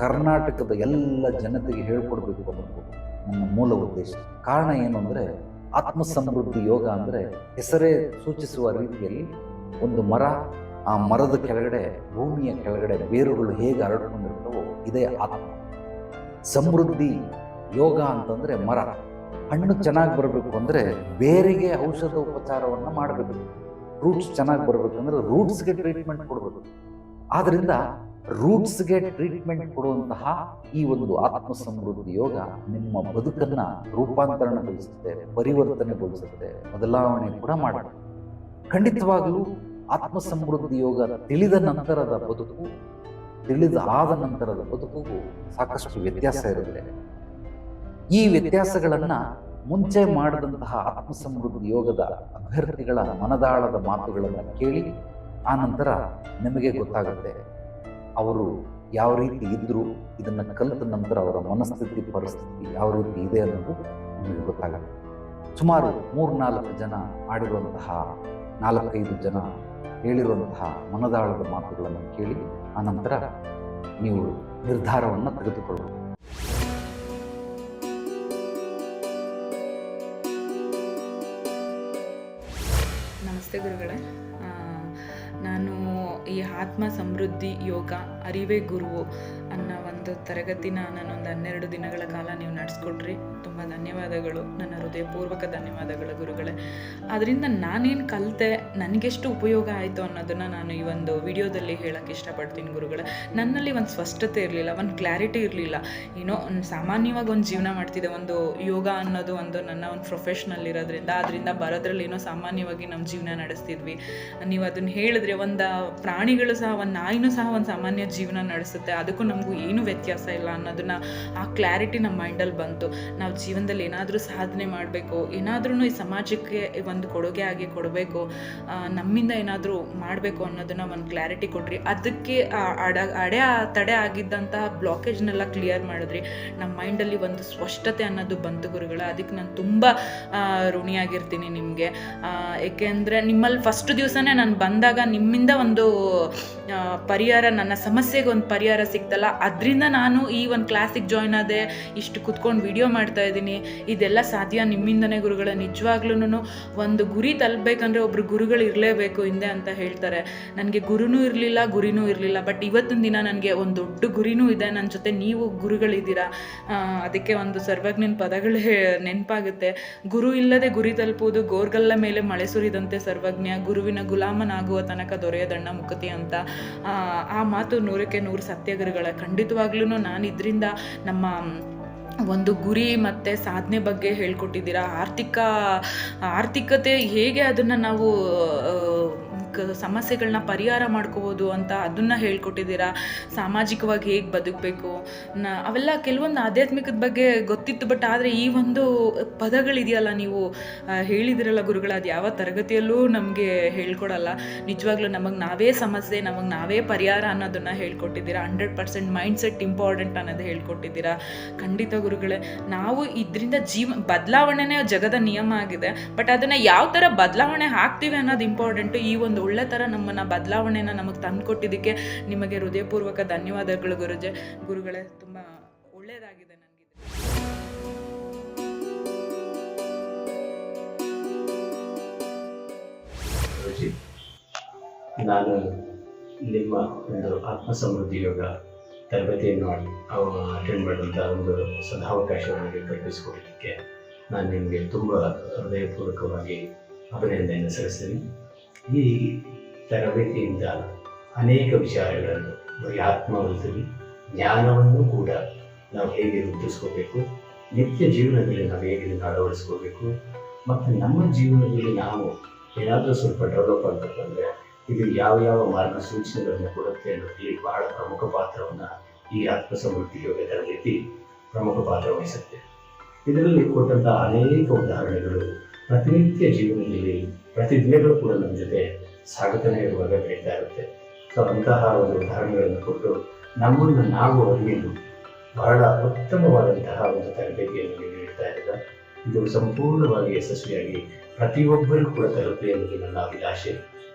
ಕರ್ನಾಟಕದ ಎಲ್ಲ ಜನತೆಗೆ ಹೇಳ್ಕೊಡ್ಬೇಕು ಅನ್ನೋದು ನನ್ನ ಮೂಲ ಉದ್ದೇಶ. ಕಾರಣ ಏನು ಅಂದರೆ, ಆತ್ಮ ಸಮೃದ್ಧಿ ಯೋಗ ಅಂದರೆ ಹೆಸರೇ ಸೂಚಿಸುವ ರೀತಿಯಲ್ಲಿ ಒಂದು ಮರ, ಆ ಮರದ ಕೆಳಗಡೆ, ಭೂಮಿಯ ಕೆಳಗಡೆ ಬೇರುಗಳು ಹೇಗೆ ಹರಡ್ಕೊಂಡಿರ್ತವೋ ಇದೇ ಆತ್ಮ ಸಮೃದ್ಧಿ ಯೋಗ ಅಂತಂದ್ರೆ ಮರ. ಹಣ್ಣು ಚೆನ್ನಾಗಿ ಬರಬೇಕು ಅಂದರೆ ಬೇರಿಗೆ ಔಷಧ ಉಪಚಾರವನ್ನು ಮಾಡಬೇಕು. ರೂಟ್ಸ್ ಚೆನ್ನಾಗಿ ಬರಬೇಕಂದ್ರೆ ರೂಟ್ಸ್ಗೆ ಟ್ರೀಟ್ಮೆಂಟ್ ಕೊಡಬೇಕು. ಆದ್ದರಿಂದ ರೂಟ್ಸ್ಗೆ ಟ್ರೀಟ್ಮೆಂಟ್ ಕೊಡುವಂತಹ ಈ ಒಂದು ಆತ್ಮ ಸಮೃದ್ಧಿ ಯೋಗ ನಿಮ್ಮ ಬದುಕನ್ನ ರೂಪಾಂತರಣಗೊಳಿಸುತ್ತೆ, ಪರಿವರ್ತನೆಗೊಳಿಸುತ್ತೆ, ಬದಲಾವಣೆ ಕೂಡ ಮಾಡುತ್ತೆ. ಖಂಡಿತವಾಗಲೂ ಆತ್ಮ ಸಮೃದ್ಧಿ ಯೋಗ ತಿಳಿದ ನಂತರದ ಬದುಕು, ಆದ ನಂತರದ ಬದುಕಿಗೂ ಸಾಕಷ್ಟು ವ್ಯತ್ಯಾಸ ಇರುತ್ತೆ. ಈ ವ್ಯತ್ಯಾಸಗಳನ್ನ ಮುಂಚೆ ಮಾಡಿದಂತಹ ಆತ್ಮ ಸಮೃದ್ಧಿ ಯೋಗದ ಅಭ್ಯರ್ಥಿಗಳ ಮನದಾಳದ ಮಾತುಗಳನ್ನು ಕೇಳಿ ಆ ನಂತರ ನಿಮಗೆ ಗೊತ್ತಾಗುತ್ತೆ ಅವರು ಯಾವ ರೀತಿ ಇದ್ರು, ಇದನ್ನು ಕಲಿತ ನಂತರ ಅವರ ಮನಸ್ಥಿತಿ ಪರಿಸ್ಥಿತಿ ಯಾವ ರೀತಿ ಇದೆ ಅನ್ನೋದು ನಿಮಗೆ ಗೊತ್ತಾಗುತ್ತೆ. ಸುಮಾರು 3-4 ಜನ ಆಡಿರುವಂತಹ 4-5 ಜನ ಹೇಳಿರುವಂತಹ ಮನದಾಳದ ಮಾತುಗಳನ್ನು ಕೇಳಿ ಆ ನಂತರ ನೀವು ನಿರ್ಧಾರವನ್ನು ತೆಗೆದುಕೊಳ್ಳಬಹುದು. ನಮಸ್ತೆ ಗುರುಗಳೇ. ನಾನು ಈ ಆತ್ಮ ಸಮೃದ್ಧಿ ಯೋಗ ಅರಿವೇ ಗುರುವು ಅನ್ನೋ ಒಂದು ತರಗತಿನ ನಾನೊಂದು 12 ದಿನಗಳ ಕಾಲ ನೀವು ನಡೆಸ್ಕೊಟ್ರಿ. ತುಂಬ ಧನ್ಯವಾದಗಳು, ನನ್ನ ಹೃದಯಪೂರ್ವಕ ಧನ್ಯವಾದಗಳು ಗುರುಗಳೇ. ಅದರಿಂದ ನಾನೇನು ಕಲಿತೆ, ನನಗೆಷ್ಟು ಉಪಯೋಗ ಆಯಿತು ಅನ್ನೋದನ್ನು ನಾನು ಈ ಒಂದು ವಿಡಿಯೋದಲ್ಲಿ ಹೇಳೋಕ್ಕೆ ಇಷ್ಟಪಡ್ತೀನಿ ಗುರುಗಳೇ. ನನ್ನಲ್ಲಿ ಒಂದು ಸ್ಪಷ್ಟತೆ ಇರಲಿಲ್ಲ, ಒಂದು ಕ್ಲಾರಿಟಿ ಇರಲಿಲ್ಲ. ಏನೋ ಸಾಮಾನ್ಯವಾಗಿ ಒಂದು ಜೀವನ ಮಾಡ್ತಿದ್ದೆ. ಒಂದು ಯೋಗ ಅನ್ನೋದು ಒಂದು ನನ್ನ ಒಂದು ಪ್ರೊಫೆಷ್ನಲ್ ಇರೋದ್ರಿಂದ ಅದರಿಂದ ಬರೋದ್ರಲ್ಲಿ ಏನೋ ಸಾಮಾನ್ಯವಾಗಿ ನಮ್ಮ ಜೀವನ ನಡೆಸ್ತಿದ್ವಿ. ನೀವು ಅದನ್ನು ಹೇಳಿದ್ರೆ ಒಂದು ಪ್ರಾಣಿಗಳು ಸಹ, ಒಂದು ನಾಯಿನೂ ಸಹ ಒಂದು ಸಾಮಾನ್ಯ ಜೀವನ ನಡೆಸುತ್ತೆ, ಅದಕ್ಕೂ ನಮಗೂ ಏನೂ ವ್ಯತ್ಯಾಸ ಇಲ್ಲ ಅನ್ನೋದನ್ನು ಆ ಕ್ಲಾರಿಟಿ ನಮ್ಮ ಮೈಂಡಲ್ಲಿ ಬಂತು. ನಾವು ಜೀವನದಲ್ಲಿ ಏನಾದರೂ ಸಾಧನೆ ಮಾಡಬೇಕು, ಏನಾದ್ರೂ ಈ ಸಮಾಜಕ್ಕೆ ಒಂದು ಕೊಡುಗೆ ಆಗಿ ಕೊಡಬೇಕು, ನಮ್ಮಿಂದ ಏನಾದರೂ ಮಾಡಬೇಕು ಅನ್ನೋದನ್ನು ಒಂದು ಕ್ಲಾರಿಟಿ ಕೊಡ್ರಿ. ಅದಕ್ಕೆ ತಡೆ ಆಗಿದ್ದಂತಹ ಬ್ಲಾಕೇಜ್ನೆಲ್ಲ ಕ್ಲಿಯರ್ ಮಾಡಿದ್ರಿ. ನಮ್ಮ ಮೈಂಡಲ್ಲಿ ಒಂದು ಸ್ಪಷ್ಟತೆ ಅನ್ನೋದು ಬಂತು ಗುರುಗಳ. ಅದಕ್ಕೆ ನಾನು ತುಂಬ ಋಣಿಯಾಗಿರ್ತೀನಿ ನಿಮಗೆ. ಏಕೆಂದರೆ ನಿಮ್ಮಲ್ಲಿ ಫಸ್ಟ್ ದಿವಸನೇ ನಾನು ಬಂದಾಗ ನಿಮ್ಮಿಂದ ಒಂದು ಪರಿಹಾರ, ನನ್ನ ಸಮಸ್ಯೆಗೆ ಒಂದು ಪರಿಹಾರ ಸಿಕ್ತಲ್ಲ, ಅದರಿಂದ ನಾನು ಈ ಒಂದು ಕ್ಲಾಸಿಗೆ ಜಾಯ್ನ್ ಆದೆ, ಇಷ್ಟು ಕುತ್ಕೊಂಡು ವಿಡಿಯೋ ಮಾಡ್ತಾ ಇದ್ದೀನಿ. ಇದೆಲ್ಲ ಸಾಧ್ಯ ನಿಮ್ಮಿಂದನೇ ಗುರುಗಳ. ನಿಜವಾಗ್ಲೂ ಒಂದು ಗುರಿ ತಲುಪಬೇಕಂದ್ರೆ ಒಬ್ರು ಗುರುಗಳು ಇರಲೇಬೇಕು ಹಿಂದೆ ಅಂತ ಹೇಳ್ತಾರೆ. ನನಗೆ ಗುರುನೂ ಇರಲಿಲ್ಲ, ಗುರಿನೂ ಇರಲಿಲ್ಲ. ಬಟ್ ಇವತ್ತಿನ ದಿನ ನನಗೆ ಒಂದು ದೊಡ್ಡ ಗುರಿನೂ ಇದೆ, ನನ್ನ ಜೊತೆ ನೀವು ಗುರುಗಳಿದ್ದೀರಾ. ಅದಕ್ಕೆ ಒಂದು ಸರ್ವಜ್ಞನ ಪದಗಳೇ ನೆನಪಾಗುತ್ತೆ. ಗುರು ಇಲ್ಲದೆ ಗುರಿ ತಲುಪುವುದು ಗೋರ್ಗಲ್ಲ ಮೇಲೆ ಮಳೆ ಸುರಿದಂತೆ ಸರ್ವಜ್ಞ, ಗುರುವಿನ ಗುಲಾಮನಾಗುವ ತನಕ ದೊರೆಯದಣ್ಣ ಮುಕ್ತಿ ಅಂತ. ಆ ಮಾತು 100ಕ್ಕೆ 100 ಸತ್ಯ ಗುರುಗಳ. ಖಂಡಿತವಾಗ್ಲೂ ನಾನು ಇದರಿಂದ ನಮ್ಮ ಒಂದು ಗುರಿ ಮತ್ತು ಸಾಧನೆ ಬಗ್ಗೆ ಹೇಳ್ಕೊಟ್ಟಿದ್ದೀರಾ. ಆರ್ಥಿಕತೆ ಹೇಗೆ ಅದನ್ನು ನಾವು ಸಮಸ್ಯೆಗಳನ್ನ ಪರಿಹಾರ ಮಾಡ್ಕೋಬೋದು ಅಂತ ಅದನ್ನು ಹೇಳ್ಕೊಟ್ಟಿದ್ದೀರಾ. ಸಾಮಾಜಿಕವಾಗಿ ಹೇಗೆ ಬದುಕಬೇಕು, ಅವೆಲ್ಲ ಕೆಲವೊಂದು ಆಧ್ಯಾತ್ಮಿಕದ ಬಗ್ಗೆ ಗೊತ್ತಿತ್ತು. ಬಟ್ ಆದರೆ ಈ ಒಂದು ಪದಗಳಿದೆಯಲ್ಲ, ನೀವು ಹೇಳಿದಿರಲ್ಲ ಗುರುಗಳು, ಅದು ಯಾವ ತರಗತಿಯಲ್ಲೂ ನಮಗೆ ಹೇಳ್ಕೊಡಲ್ಲ. ನಿಜವಾಗ್ಲೂ ನಮಗೆ ನಾವೇ ಸಮಸ್ಯೆ, ನಮಗೆ ನಾವೇ ಪರಿಹಾರ ಅನ್ನೋದನ್ನು ಹೇಳ್ಕೊಟ್ಟಿದ್ದೀರಾ. 100% ಮೈಂಡ್ ಸೆಟ್ ಇಂಪಾರ್ಟೆಂಟ್ ಅನ್ನೋದು ಹೇಳ್ಕೊಟ್ಟಿದ್ದೀರಾ. ಖಂಡಿತ ಗುರುಗಳೇ, ನಾವು ಇದರಿಂದ ಬದಲಾವಣೆನೇ ಜಗದ ನಿಯಮ ಆಗಿದೆ. ಬಟ್ ಅದನ್ನು ಯಾವ ಥರ ಬದಲಾವಣೆ ಆಗ್ತೀವಿ ಅನ್ನೋದು ಇಂಪಾರ್ಟೆಂಟು. ಈ ಒಂದು ಒಳ್ಳೆ ಥರ ನಮ್ಮನ್ನು ಬದಲಾವಣೆನ ನಮಗೆ ತಂದುಕೊಟ್ಟಿದ್ದಕ್ಕೆ ನಿಮಗೆ ಹೃದಯಪೂರ್ವಕ ಧನ್ಯವಾದಗಳು ಗುರುಗಳೇ. ತುಂಬ ಒಳ್ಳೆಯದಾಗಿದೆ ನನಗೆ. ನಾನು ನಿಮ್ಮ ಒಂದು ಆತ್ಮ ಸಮೃದ್ಧಿ ಯೋಗ ತರಬೇತಿಯನ್ನು ಅಟೆಂಡ್ ಮಾಡುವಂಥ ಒಂದು ಸದಾವಕಾಶ ನನಗೆ ಕಲ್ಪಿಸಿಕೊಡಲಿಕ್ಕೆ ನಾನು ನಿಮಗೆ ತುಂಬ ಹೃದಯಪೂರ್ವಕವಾಗಿ ಅಭಿನಂದನೆ ಸಲ್ಲಿಸ್ತೀನಿ. ಈ ತರಬೇತಿಯಿಂದ ಅನೇಕ ವಿಚಾರಗಳನ್ನು, ಬರೀ ಆತ್ಮವಂತರಿ ಜ್ಞಾನವನ್ನು ಕೂಡ ನಾವು ಹೇಗೆ ವೃದ್ಧಿಸ್ಕೋಬೇಕು, ನಿತ್ಯ ಜೀವನದಲ್ಲಿ ನಾವು ಹೇಗೆ ಅಳವಡಿಸ್ಕೋಬೇಕು, ಮತ್ತು ನಮ್ಮ ಜೀವನದಲ್ಲಿ ನಾವು ಏನಾದರೂ ಸ್ವಲ್ಪ ಡೆವಲಪ್ ಆಗಬೇಕಂದ್ರೆ ಇದು ಯಾವ ಮಾರ್ಗಸೂಚನೆಗಳನ್ನು ಕೊಡುತ್ತೆ ಅನ್ನೋದ್ರಲ್ಲಿ ಬಹಳ ಪ್ರಮುಖ ಪಾತ್ರವನ್ನು ಈ ಆತ್ಮ ಸಮೃದ್ಧಿ ಯೋಗ ತರಬೇತಿ ಪ್ರಮುಖ ಪಾತ್ರ ವಹಿಸುತ್ತೆ. ಇದರಲ್ಲಿ ಕೊಟ್ಟಂಥ ಅನೇಕ ಉದಾಹರಣೆಗಳು ಪ್ರತಿನಿತ್ಯ ಜೀವನದಲ್ಲಿ ಪ್ರತಿದಿನಗಳು ಕೂಡ ನಮ್ಮ ಜೊತೆ ಸಾಗುತ್ತಲೇ ಇರುವಾಗ ಬೆಳೀತಾ ಇರುತ್ತೆ. ಸೊ ಅಂತಹ ಒಂದು ಉದಾಹರಣೆಗಳನ್ನು ಕೊಟ್ಟು ನಮ್ಮನ್ನು ನಾವು ಅರಿಯಲು ಬಹಳ ಉತ್ತಮವಾದಂತಹ ಒಂದು ತರಬೇತಿಯನ್ನು ನೀಡ್ತಾ ಇದ್ದಾರೆ. ಇದು ಸಂಪೂರ್ಣವಾಗಿ ಯಶಸ್ವಿಯಾಗಿ ಪ್ರತಿಯೊಬ್ಬರೂ ಕೂಡ ತಲುಪಲಿ ಅನ್ನೋದು ನನ್ನ ಅಭಿಲಾಷೆ.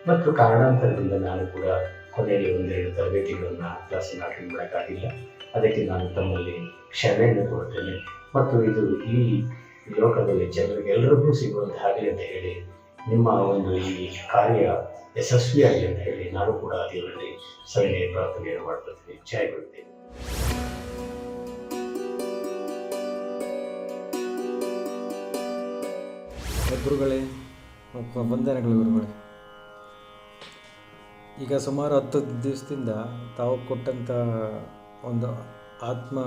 ಮತ್ತು ಕಾರಣಾಂತರದಿಂದ ನಾನು ಕೂಡ ಕೊನೆಯಲ್ಲಿ 1-2 ತರಬೇತಿಗಳನ್ನು ಕ್ಲಾಸನ್ನು ಅಟೆಂಡ್ ಮಾಡೋಕ್ಕಾಗಿಲ್ಲ. ಅದಕ್ಕೆ ನಾನು ತಮ್ಮಲ್ಲಿ ಕ್ಷಮೆಯನ್ನು ಕೊಡ್ತೇನೆ. ಮತ್ತು ಇದು ಈ ಲೋಕದಲ್ಲಿ ಜನರಿಗೆ ಎಲ್ಲರಿಗೂ ಸಿಗುವಂತೆ ಆಗಲಿ ಅಂತ ಹೇಳಿ, ನಿಮ್ಮ ಒಂದು ಈ ಕಾರ್ಯ ಯಶಸ್ವಿಯಾಗಿ ಅಂತ ಹೇಳಿ ನಾನು ಕೂಡ ದೇವರಲ್ಲಿ ಸವಿನಯ ಪ್ರಾರ್ಥನೆಯನ್ನು ಮಾಡ್ಕೊಳ್ತೀನಿ. ಜಯಗೊಳ್ತೇನೆ. ಗುರುಗಳೇ, ವಂದನೆಗಳು ಗುರುಗಳೇ. ಈಗ ಸುಮಾರು 10 ದಿವಸದಿಂದ ತಾವು ಕೊಟ್ಟಂಥ ಒಂದು ಆತ್ಮ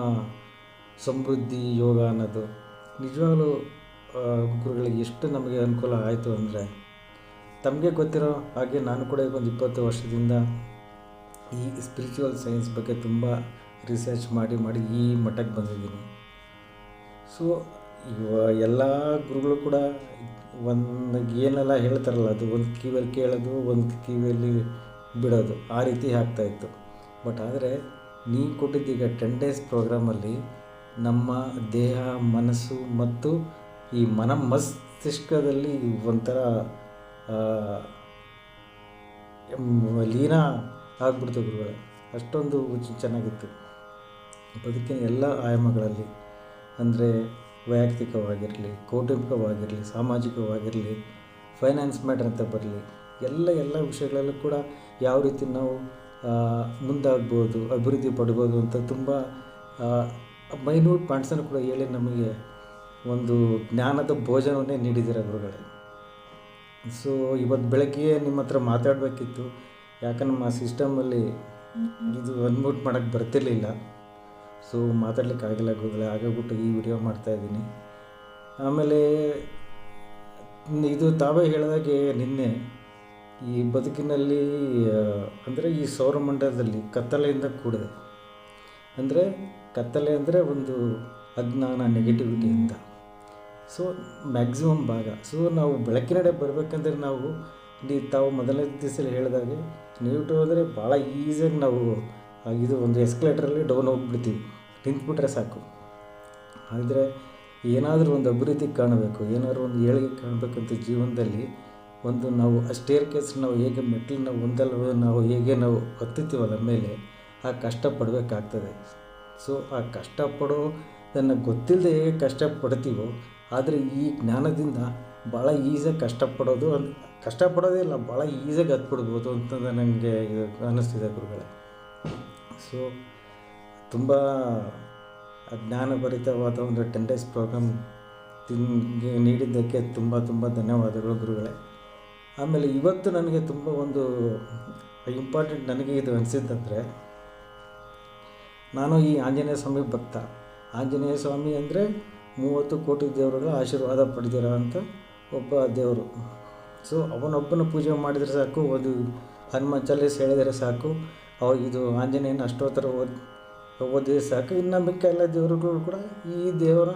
ಸಮೃದ್ಧಿ ಯೋಗ ಅನ್ನೋದು ನಿಜವಾಗಲೂ ಗುರುಗಳಿಗೆ ಎಷ್ಟು ನಮಗೆ ಅನುಕೂಲ ಆಯಿತು ಅಂದರೆ, ತಮಗೆ ಗೊತ್ತಿರೋ ಹಾಗೆ ನಾನು ಕೂಡ ಈಗ ಒಂದು 20 ವರ್ಷದಿಂದ ಈ ಸ್ಪಿರಿಚುವಲ್ ಸೈನ್ಸ್ ಬಗ್ಗೆ ತುಂಬ ರಿಸರ್ಚ್ ಮಾಡಿ ಈ ಮಟ್ಟಕ್ಕೆ ಬಂದಿದ್ದೀನಿ. ಸೊ ಎಲ್ಲ ಗುರುಗಳು ಕೂಡ ಒಂದು ಏನೆಲ್ಲ ಹೇಳ್ತಾರಲ್ಲ, ಅದು ಒಂದು ಕಿವಿಯಲ್ಲಿ ಕೇಳೋದು, ಒಂದು ಕಿವಿಯಲ್ಲಿ ಬಿಡೋದು, ಆ ರೀತಿ ಆಗ್ತಾಯಿತ್ತು. ಬಟ್ ಆದರೆ ನೀವು ಕೊಟ್ಟಿದ್ದೀಗ 10 ಡೇಸ್ ಪ್ರೋಗ್ರಾಮಲ್ಲಿ ನಮ್ಮ ದೇಹ, ಮನಸ್ಸು ಮತ್ತು ಈ ಮಸ್ತಿಷ್ಕದಲ್ಲಿ ಒಂಥರ ಲೀನ ಆಗ್ಬಿಡ್ತು ಗುರುಗಳೇ. ಅಷ್ಟೊಂದು ಚೆನ್ನಾಗಿತ್ತು. ಬದುಕಿನ ಎಲ್ಲ ಆಯಾಮಗಳಲ್ಲಿ, ಅಂದರೆ ವೈಯಕ್ತಿಕವಾಗಿರಲಿ, ಕೌಟುಂಬಿಕವಾಗಿರಲಿ, ಸಾಮಾಜಿಕವಾಗಿರಲಿ, ಫೈನಾನ್ಸ್ ಮ್ಯಾಟ್ರ್ ಅಂತ ಬರಲಿ, ಎಲ್ಲ ವಿಷಯಗಳಲ್ಲೂ ಕೂಡ ಯಾವ ರೀತಿ ನಾವು ಮುಂದಾಗ್ಬೋದು, ಅಭಿವೃದ್ಧಿ ಪಡ್ಬೋದು ಅಂತ ತುಂಬ ಮೈನ್ಯೂಟ್ ಪಾಯಿಂಟ್ಸನ್ನು ಕೂಡ ಹೇಳಿ ನಮಗೆ ಒಂದು ಜ್ಞಾನದ ಭೋಜನವನ್ನೇ ನೀಡಿದ್ದೀರ ಗುರುಗಳೇ. ಸೊ ಇವತ್ತು ಬೆಳಗ್ಗೆ ನಿಮ್ಮ ಹತ್ರ ಮಾತಾಡಬೇಕಿತ್ತು, ಯಾಕಂದ್ರೆ ನಮ್ಮ ಸಿಸ್ಟಮಲ್ಲಿ ಇದು ಅನ್ಮ್ಯೂಟ್ ಮಾಡೋಕ್ಕೆ ಬರ್ತಿರ್ಲಿಲ್ಲ. ಸೊ ಮಾತಾಡಲಿಕ್ಕಾಗಿಲ್ಲ ಗುರುಗಳೇ, ಹಾಗಾಗ್ಬಿಟ್ಟು ಈ ವಿಡಿಯೋ ಮಾಡ್ತಾಯಿದ್ದೀನಿ. ಆಮೇಲೆ ಇದು ತಾವೇ ಹೇಳಿದಾಗೆ ನಿನ್ನೆ ಈ ಬದುಕಿನಲ್ಲಿ ಅಂದರೆ ಈ ಸೌರಮಂಡಲದಲ್ಲಿ ಕತ್ತಲೆಯಿಂದ ಕೂಡಿದೆ. ಅಂದರೆ ಕತ್ತಲೆ ಅಂದರೆ ಒಂದು ಅಜ್ಞಾನ, ನೆಗೆಟಿವಿಟಿಯಿಂದ. ಸೊ ಮ್ಯಾಕ್ಸಿಮಮ್ ಭಾಗ. ಸೊ ನಾವು ಬೆಳಕಿನಡೆ ಬರಬೇಕಂದ್ರೆ ನಾವು ತಾವು ಮೊದಲನೇ ದಿವಸದಲ್ಲಿ ಹೇಳಿದಾಗೆ ನೀವಿಟ್ಟು ಹೋದರೆ ಭಾಳ ಈಸಿಯಾಗಿ ನಾವು ಇದು ಒಂದು ಎಸ್ಕಲೇಟ್ರಲ್ಲಿ ಡೌನ್ ಹೋಗ್ಬಿಡ್ತೀವಿ, ನಿಂತ್ಬಿಟ್ರೆ ಸಾಕು. ಆದರೆ ಏನಾದರೂ ಒಂದು ಅಭಿವೃದ್ಧಿ ಕಾಣಬೇಕು, ಏನಾದರೂ ಒಂದು ಏಳಿಗೆ ಕಾಣಬೇಕಂತ ಜೀವನದಲ್ಲಿ ಒಂದು ನಾವು ಆ ಸ್ಟೇರ್ ಕೇಸ್ ನಾವು ಹೇಗೆ ಮೆಟ್ಲನ್ನ ಒಂದಲ್ಲ ನಾವು ಹೇಗೆ ನಾವು ಹತ್ತುತ್ತೀವಲ್ಲ ಮೇಲೆ, ಆ ಕಷ್ಟಪಡಬೇಕಾಗ್ತದೆ. ಸೊ ಆ ಕಷ್ಟಪಡೋದನ್ನು ಗೊತ್ತಿಲ್ಲದೆ ಹೇಗೆ ಕಷ್ಟಪಡ್ತೀವೋ, ಆದರೆ ಈ ಜ್ಞಾನದಿಂದ ಭಾಳ ಈಸಿಯಾಗಿ ಕಷ್ಟಪಡೋದೇ ಇಲ್ಲ, ಭಾಳ ಈಸಿಯಾಗಿ ಹತ್ಬಿಡ್ಬೋದು ಅಂತ ನನಗೆ ಇದು ಅನ್ನಿಸ್ತಿದೆ ಗುರುಗಳೇ. ಸೊ ತುಂಬ ಜ್ಞಾನಭರಿತವಾದ ಒಂದು 10 ಡೇಸ್ ಪ್ರೋಗ್ರಾಮ್ ನೀಡಿದ್ದಕ್ಕೆ ತುಂಬ ಧನ್ಯವಾದಗಳು ಗುರುಗಳೇ. ಆಮೇಲೆ ಇವತ್ತು ನನಗೆ ತುಂಬ ಒಂದು ಇಂಪಾರ್ಟೆಂಟ್ ನನಗೆ ಇದು ಅನಿಸಿದ್ದಂದರೆ, ನಾನು ಈ ಆಂಜನೇಯ ಸ್ವಾಮಿ ಭಕ್ತ. ಆಂಜನೇಯ ಸ್ವಾಮಿ ಅಂದರೆ 30 ಕೋಟಿ ದೇವರುಗಳ ಆಶೀರ್ವಾದ ಪಡೆದಿರೋ ಅಂಥ ಒಬ್ಬ ದೇವರು. ಸೊ ಅವನೊಬ್ಬನ ಪೂಜೆ ಮಾಡಿದರೆ ಸಾಕು, ಒಂದು ಹನುಮಾನ್ ಚಾಲೀಸ್ ಹೇಳಿದರೆ ಸಾಕು, ಇದು ಆಂಜನೇಯನ ಅಷ್ಟೋತ್ತರ ಓದಿದರೆ ಸಾಕು, ಇನ್ನು ಮಿಕ್ಕ ಎಲ್ಲ ದೇವರುಗಳು ಕೂಡ ಈ ದೇವರ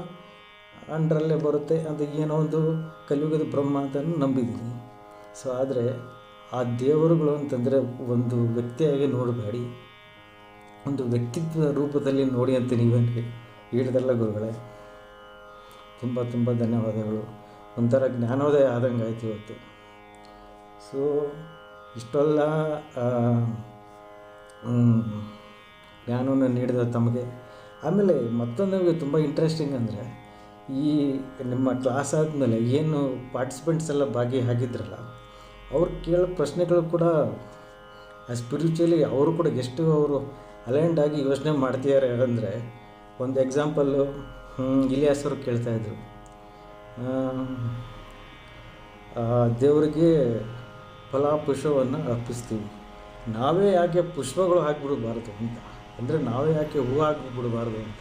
ಅಂಡರಲ್ಲೇ ಬರುತ್ತೆ ಅಂತ ಏನೋ ಒಂದು ಕಲಿಯುಗದ ಬ್ರಹ್ಮ ಅಂತ ನಂಬಿದ್ದೀನಿ. ಸೊ ಆದರೆ ಆ ದೇವರುಗಳು ಅಂತಂದರೆ ಒಂದು ವ್ಯಕ್ತಿಯಾಗಿ ನೋಡಬೇಡಿ, ಒಂದು ವ್ಯಕ್ತಿತ್ವ ರೂಪದಲ್ಲಿ ನೋಡಿ ಅಂತ ನೀವೇನು ಹೇಳಿದಲ್ಲ ಗುರುಗಳೇ. ತುಂಬ ಧನ್ಯವಾದಗಳು. ಒಂಥರ ಜ್ಞಾನೋದಯ ಆದಂಗೆ ಆಯ್ತು ಇವತ್ತು. ಸೊ ಇಷ್ಟೆಲ್ಲ ಜ್ಞಾನವನ್ನು ನೀಡಿದ ತಮಗೆ. ಆಮೇಲೆ ಮತ್ತೊಂದು ನಮಗೆ ತುಂಬ ಇಂಟ್ರೆಸ್ಟಿಂಗ್ ಅಂದರೆ, ಈ ನಿಮ್ಮ ಕ್ಲಾಸ್ ಆದಮೇಲೆ ಏನು ಪಾರ್ಟಿಸಿಪೆಂಟ್ಸ್ ಎಲ್ಲ ಭಾಗಿಯಾಗಿದ್ರಲ್ಲ, ಅವ್ರು ಕೇಳೋ ಪ್ರಶ್ನೆಗಳು ಕೂಡ ಸ್ಪಿರಿಚುವಲಿ ಅವರು ಕೂಡ ಎಷ್ಟು ಅವರು ಅಲೈನ್ಡ್ ಆಗಿ ಯೋಚನೆ ಮಾಡ್ತಿದ್ದಾರೆ ಅಂದರೆ, ಒಂದು ಎಕ್ಸಾಂಪಲ್ಲು ಇಲಿಯಾಸ್ ಅವರು ಕೇಳ್ತಾಯಿದ್ರು, ದೇವರಿಗೆ ಫಲಾಪುಷ್ಪವನ್ನು ಅರ್ಪಿಸ್ತೀವಿ, ನಾವೇ ಯಾಕೆ ಪುಷ್ಪಗಳು ಹಾಕಿಬಿಡಬಾರ್ದು ಅಂತ, ಅಂದರೆ ನಾವೇ ಯಾಕೆ ಹೂವು ಹಾಕಿಬಿಡಬಾರ್ದು ಅಂತ.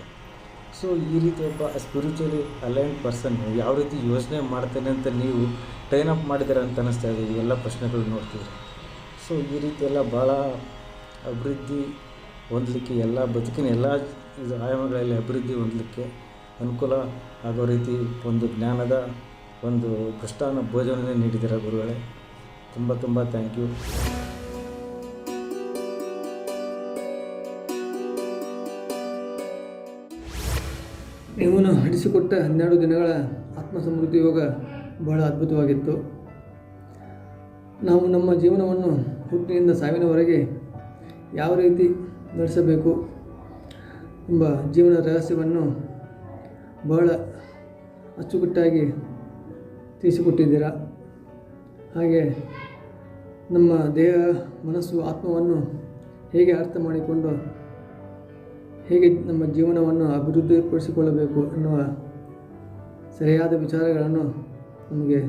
ಸೊ ಈ ರೀತಿ ಒಬ್ಬ ಸ್ಪಿರಿಚುವಲಿ ಅಲೈನ್ಡ್ ಪರ್ಸನ್ ಯಾವ ರೀತಿ ಯೋಚನೆ ಮಾಡ್ತಾನೆ ಅಂತ ನೀವು ಟ್ರೈನ್ ಅಪ್ ಮಾಡಿದ್ದೀರ ಅಂತ ಅನ್ನಿಸ್ತಾ ಇದೆ ಇವೆಲ್ಲ ಪ್ರಶ್ನೆಗಳು ನೋಡ್ತಿದ್ರೆ. ಸೊ ಈ ರೀತಿ ಎಲ್ಲ ಭಾಳ ಅಭಿವೃದ್ಧಿ ಹೊಂದಲಿಕ್ಕೆ, ಎಲ್ಲ ಬದುಕಿನ ಎಲ್ಲ ಇದು ಆಯಾಮಗಳಲ್ಲಿ ಅಭಿವೃದ್ಧಿ ಹೊಂದಲಿಕ್ಕೆ ಅನುಕೂಲ ಆಗೋ ರೀತಿ ಒಂದು ಜ್ಞಾನದ ಒಂದು ಪೃಷ್ಠಾನ ಭೋಜನ ನೀಡಿದ್ದೀರ ಗುರುಗಳೇ. ತುಂಬ ಥ್ಯಾಂಕ್ ಯು. ನೀವು ನಡೆಸಿಕೊಟ್ಟ 12 ದಿನಗಳ ಆತ್ಮ ಸಮೃದ್ಧಿ ಯೋಗ ಬಹಳ ಅದ್ಭುತವಾಗಿತ್ತು. ನಾವು ನಮ್ಮ ಜೀವನವನ್ನು ಹುಟ್ಟಿನಿಂದ ಸಾವಿನವರೆಗೆ ಯಾವ ರೀತಿ ನಡೆಸಬೇಕು ಎಂಬ ಜೀವನ ರಹಸ್ಯವನ್ನು ಬಹಳ ಅಚ್ಚುಕಟ್ಟಾಗಿ ತಿಳಿಸಿಕೊಟ್ಟಿದ್ದೀರಾ. ಹಾಗೆ ನಮ್ಮ ದೇಹ, ಮನಸ್ಸು, ಆತ್ಮವನ್ನು ಹೇಗೆ ಅರ್ಥ ಮಾಡಿಕೊಂಡು ಹೇಗೆ ನಮ್ಮ ಜೀವನವನ್ನು ಅಭಿವೃದ್ಧಿಪಡಿಸಿಕೊಳ್ಳಬೇಕು ಎನ್ನುವ ಸರಿಯಾದ ವಿಚಾರಗಳನ್ನು ನಮಗೆ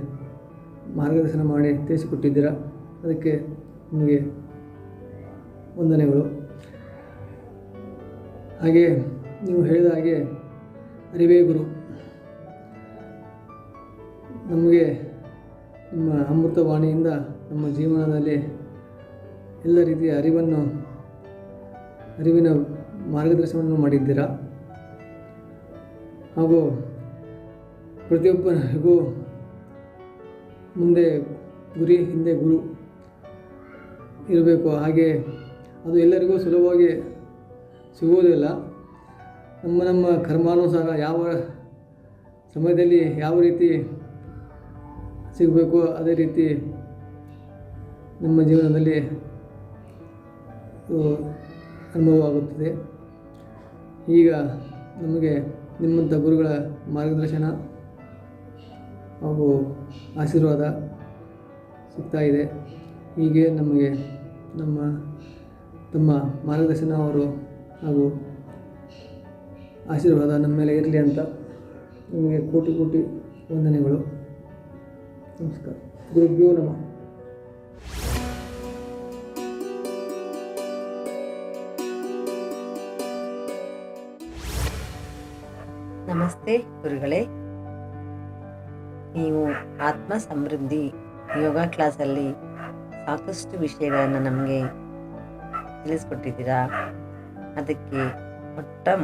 ಮಾರ್ಗದರ್ಶನ ಮಾಡಿ ತಿಳಿಸಿಕೊಟ್ಟಿದ್ದೀರಾ. ಅದಕ್ಕೆ ನಿಮಗೆ ವಂದನೆಗಳು. ಹಾಗೆ ನೀವು ಹೇಳಿದ ಹಾಗೆ ಅರಿವೇ ಗುರು, ನಮಗೆ ನಿಮ್ಮ ಅಮೃತವಾಣಿಯಿಂದ ನಮ್ಮ ಜೀವನದಲ್ಲಿ ಎಲ್ಲ ರೀತಿಯ ಅರಿವಿನ ಮಾರ್ಗದರ್ಶನವನ್ನು ಮಾಡಿದ್ದೀರಾ. ಹಾಗೂ ಪ್ರತಿಯೊಬ್ಬರಿಗೂ ಮುಂದೆ ಗುರಿ ಹಿಂದೆ ಗುರು ಇರಬೇಕು. ಹಾಗೆ ಅದು ಎಲ್ಲರಿಗೂ ಸುಲಭವಾಗಿ ಸಿಗುವುದಿಲ್ಲ. ನಮ್ಮ ಕರ್ಮಾನುಸಾರ ಯಾವ ಸಮಯದಲ್ಲಿ ಯಾವ ರೀತಿ ಸಿಗಬೇಕು ಅದೇ ರೀತಿ ನಮ್ಮ ಜೀವನದಲ್ಲಿ ಅನುಭವವಾಗುತ್ತದೆ. ಈಗ ನಮಗೆ ನಿಮ್ಮಂಥ ಗುರುಗಳ ಮಾರ್ಗದರ್ಶನ ಹಾಗೂ ಆಶೀರ್ವಾದ ಸಿಗ್ತಾ ಇದೆ. ಹೀಗೆ ನಮಗೆ ತಮ್ಮ ಮಾರ್ಗದರ್ಶನ ಅವರು ಹಾಗೂ ಆಶೀರ್ವಾದ ನಮ್ಮ ಮೇಲೆ ಇರಲಿ ಅಂತ ನಿಮಗೆ ಕೋಟಿ ಕೋಟಿ ವಂದನೆಗಳು. ನಮಸ್ಕಾರ. ಗುರುಭ್ಯೋ ನಮಃ. ನಮಸ್ತೆ ಗುರುಗಳೇ. ನೀವು ಆತ್ಮ ಸಮೃದ್ಧಿ ಯೋಗ ಕ್ಲಾಸಲ್ಲಿ ಸಾಕಷ್ಟು ವಿಷಯಗಳನ್ನು ನಮಗೆ ತಿಳಿಸ್ಕೊಟ್ಟಿದ್ದೀರಾ. ಅದಕ್ಕೆ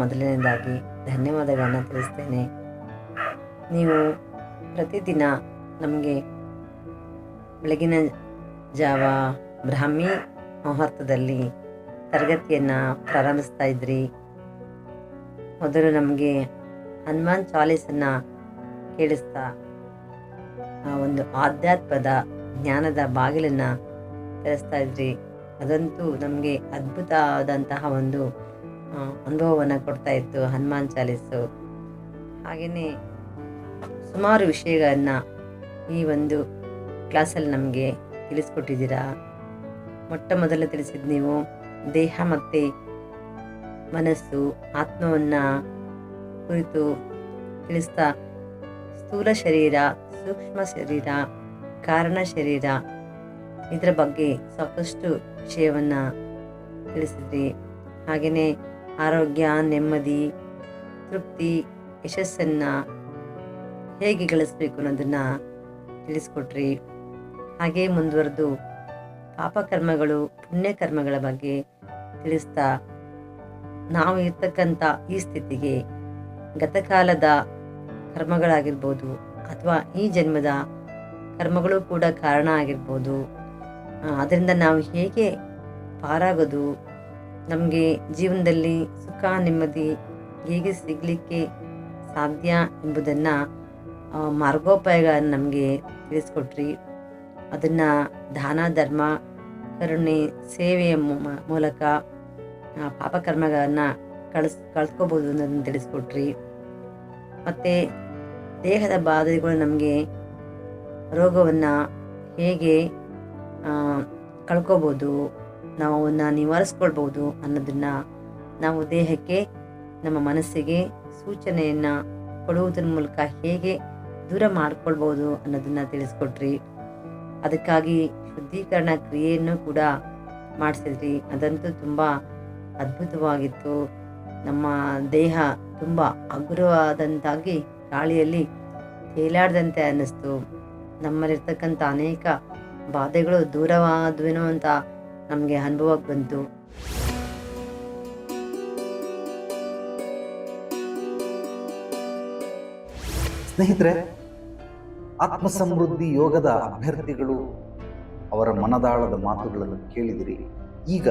ಮೊದಲನೇದಾಗಿ ಧನ್ಯವಾದಗಳನ್ನು ತಿಳಿಸ್ತೇನೆ. ನೀವು ಪ್ರತಿದಿನ ನಮಗೆ ಬೆಳಗಿನ ಜಾವ ಬ್ರಾಹ್ಮಿ ಮುಹೂರ್ತದಲ್ಲಿ ತರಗತಿಯನ್ನು ಪ್ರಾರಂಭಿಸ್ತಾ ಇದ್ರಿ. ಮೊದಲು ನಮಗೆ ಹನುಮಾನ್ ಚಾಲೀಸನ್ನು ಕೇಳಿಸ್ತಾ ಒಂದು ಆಧ್ಯಾತ್ಮದ ಜ್ಞಾನದ ಬಾಗಿಲನ್ನು ತೆರೆಸ್ತಾ ಇದ್ರಿ. ಅದಂತೂ ನಮಗೆ ಅದ್ಭುತವಾದಂತಹ ಒಂದು ಅನುಭವವನ್ನು ಕೊಡ್ತಾ ಇತ್ತು ಹನುಮಾನ್ ಚಾಲೀಸು. ಹಾಗೆಯೇ ಸುಮಾರು ವಿಷಯಗಳನ್ನು ಈ ಒಂದು ಕ್ಲಾಸಲ್ಲಿ ನಮಗೆ ತಿಳಿಸ್ಕೊಟ್ಟಿದ್ದೀರಾ. ಮೊದಲು ತಿಳಿಸಿದ್ದು ನೀವು ದೇಹ ಮತ್ತು ಮನಸ್ಸು ಆತ್ಮವನ್ನು ಕುರಿತು ತಿಳಿಸ್ತಾ ಸ್ಥೂಲ ಶರೀರ, ಸೂಕ್ಷ್ಮ ಶರೀರ, ಕಾರಣ ಶರೀರ ಇದರ ಬಗ್ಗೆ ಸಾಕಷ್ಟು ವಿಷಯವನ್ನು ತಿಳಿಸಿದ್ರಿ. ಹಾಗೆಯೇ ಆರೋಗ್ಯ, ನೆಮ್ಮದಿ, ತೃಪ್ತಿ, ಯಶಸ್ಸನ್ನು ಹೇಗೆ ಗಳಿಸಬೇಕು ಅನ್ನೋದನ್ನು ತಿಳಿಸ್ಕೊಟ್ರಿ. ಹಾಗೇ ಮುಂದುವರೆದು ಪಾಪಕರ್ಮಗಳು, ಪುಣ್ಯಕರ್ಮಗಳ ಬಗ್ಗೆ ತಿಳಿಸ್ತಾ ನಾವು ಇರ್ತಕ್ಕಂಥ ಈ ಸ್ಥಿತಿಗೆ ಗತಕಾಲದ ಕರ್ಮಗಳಾಗಿರ್ಬೋದು ಅಥವಾ ಈ ಜನ್ಮದ ಕರ್ಮಗಳು ಕೂಡ ಕಾರಣ ಆಗಿರ್ಬೋದು. ಅದರಿಂದ ನಾವು ಹೇಗೆ ಪಾರಾಗೋದು, ನಮಗೆ ಜೀವನದಲ್ಲಿ ಸುಖ ನೆಮ್ಮದಿ ಹೇಗೆ ಸಿಗಲಿಕ್ಕೆ ಸಾಧ್ಯ ಎಂಬುದನ್ನು ಮಾರ್ಗೋಪಾಯಗಳನ್ನು ನಮಗೆ ತಿಳಿಸ್ಕೊಟ್ರಿ. ಅದನ್ನು ದಾನ, ಧರ್ಮ, ಕರುಣೆ, ಸೇವೆಯ ಮೂಲಕ ಪಾಪಕರ್ಮಗಳನ್ನು ಕಳ್ಸ್ಕೋಬೋದು ಅನ್ನೋದನ್ನು ತಿಳಿಸ್ಕೊಟ್ರಿ. ಮತ್ತು ದೇಹದ ಬಾಧೆಗಳು ನಮಗೆ ರೋಗವನ್ನು ಹೇಗೆ ಕಳ್ಕೋಬೋದು, ನಾವು ಅವನ್ನ ನಿವಾರಿಸ್ಕೊಳ್ಬೋದು ಅನ್ನೋದನ್ನು ನಾವು ದೇಹಕ್ಕೆ, ನಮ್ಮ ಮನಸ್ಸಿಗೆ ಸೂಚನೆಯನ್ನು ಕೊಡುವುದರ ಮೂಲಕ ಹೇಗೆ ದೂರ ಮಾಡ್ಕೊಳ್ಬೋದು ಅನ್ನೋದನ್ನು ತಿಳಿಸ್ಕೊಟ್ರಿ. ಅದಕ್ಕಾಗಿ ಶುದ್ಧೀಕರಣ ಕ್ರಿಯೆಯನ್ನು ಕೂಡ ಮಾಡಿಸಿದ್ರಿ. ಅದಂತೂ ತುಂಬ ಅದ್ಭುತವಾಗಿತ್ತು. ನಮ್ಮ ದೇಹ ತುಂಬ ಹಗುರವಾದಂತಾಗಿ ಗಾಳಿಯಲ್ಲಿ ತೇಲಾಡದಂತೆ ಅನ್ನಿಸ್ತು. ನಮ್ಮಲ್ಲಿರ್ತಕ್ಕಂಥ ಅನೇಕ ಬಾಧೆಗಳು ದೂರವಾದವೇನೋ ಅಂತ ನಮಗೆ ಅನುಭವಕ್ಕೆ ಬಂತು. ಸ್ನೇಹಿತರೆ, ಆತ್ಮ ಸಮೃದ್ಧಿ ಯೋಗದ ಅಭ್ಯರ್ಥಿಗಳು ಅವರ ಮನದಾಳದ ಮಾತುಗಳನ್ನು ಕೇಳಿದಿರಿ. ಈಗ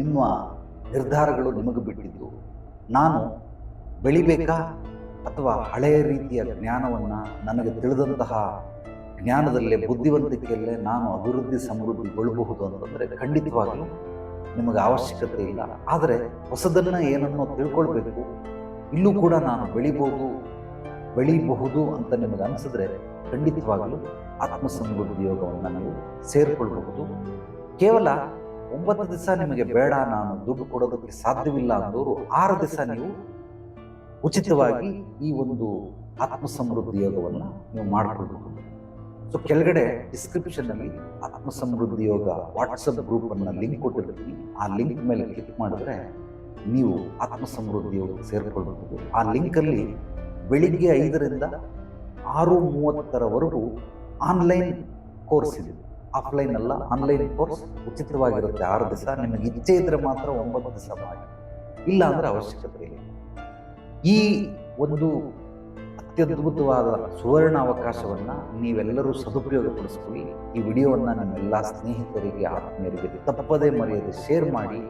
ನಿಮ್ಮ ನಿರ್ಧಾರಗಳು ನಿಮಗೆ ಬಿಟ್ಟಿದ್ದು. ನಾನು ಬೆಳಿಬೇಕಾ ಅಥವಾ ಹಳೆಯ ರೀತಿಯ ಜ್ಞಾನವನ್ನು, ನನಗೆ ತಿಳಿದಂತಹ ಜ್ಞಾನದಲ್ಲೇ, ಬುದ್ಧಿವಂತಿಕೆಯಲ್ಲೇ ನಾನು ಅಭಿವೃದ್ಧಿ ಸಮೃದ್ಧಿಗೊಳ್ಳಬಹುದು ಅಂತಂದರೆ ಖಂಡಿತವಾಗಲೂ ನಿಮಗೆ ಅವಶ್ಯಕತೆ ಇಲ್ಲ. ಆದರೆ ಹೊಸದನ್ನು ಏನನ್ನೋ ತಿಳ್ಕೊಳ್ಬೇಕು, ಇಲ್ಲೂ ಕೂಡ ನಾನು ಬೆಳೀಬಹುದು ಅಂತ ನಿಮಗೆ ಅನಿಸಿದ್ರೆ ಖಂಡಿತವಾಗಲೂ ಆತ್ಮ ಸಮೃದ್ಧಿ ಯೋಗವನ್ನು ನೀವು ಸೇರಿಕೊಳ್ಳಬಹುದು. ಕೇವಲ 9 ದಿವಸ ನಿಮಗೆ ಬೇಡ, ನಾನು ದುಡ್ಡು ಕೊಡೋದಕ್ಕೆ ಸಾಧ್ಯವಿಲ್ಲ ಅಂದವರು 6 ದಿವಸ ನೀವು ಉಚಿತವಾಗಿ ಈ ಒಂದು ಆತ್ಮ ಸಮೃದ್ಧಿ ಯೋಗವನ್ನು ನೀವು ಮಾಡಿಕೊಳ್ಬಹುದು. ಸೊ ಕೆಳಗಡೆ ಡಿಸ್ಕ್ರಿಪ್ಷನ್ನಲ್ಲಿ ಆತ್ಮ ಸಮೃದ್ಧಿ ಯೋಗ ವಾಟ್ಸಪ್ ಗ್ರೂಪನ್ನು ಲಿಂಕ್ ಕೊಟ್ಟಿರ್ತೀನಿ. ಆ ಲಿಂಕ್ ಮೇಲೆ ಕ್ಲಿಕ್ ಮಾಡಿದ್ರೆ ನೀವು ಆತ್ಮ ಸಮೃದ್ಧಿ ಯೋಗ ಸೇರ್ಕೊಳ್ಬಹುದು. ಆ ಲಿಂಕಲ್ಲಿ ಬೆಳಿಗ್ಗೆ 5ರಿಂದ 6:30 ಆನ್ಲೈನ್ ಕೋರ್ಸ್ ಇದೆ. ಆಫ್ಲೈನ್ ಅಲ್ಲ, ಆನ್ಲೈನ್ ಕೋರ್ಸ್ ಉಚಿತವಾಗಿರುತ್ತೆ. 6 ದಿವಸ. ನಿಮಗೆ ಇಚ್ಛೆ ಇದ್ರೆ ಮಾತ್ರ 9 ದಿವಸ ಮಾಡಿ, ಇಲ್ಲ ಅಂದರೆ ಅವಶ್ಯಕತೆ ಇಲ್ಲ. ಈ ಒಂದು ಅತ್ಯದ್ಭುತವಾದ ಸುವರ್ಣ ಅವಕಾಶವನ್ನು ನೀವೆಲ್ಲರೂ ಸದುಪಯೋಗಪಡಿಸ್ಕೊಳ್ಳಿ. ಈ ವಿಡಿಯೋವನ್ನು ನಿಮ್ಮೆಲ್ಲ ಸ್ನೇಹಿತರಿಗೆ, ಆತ್ಮೀಯರಿಗೆ ತಪ್ಪದೇ ಮರೆಯದೆ ಶೇರ್ ಮಾಡಿ.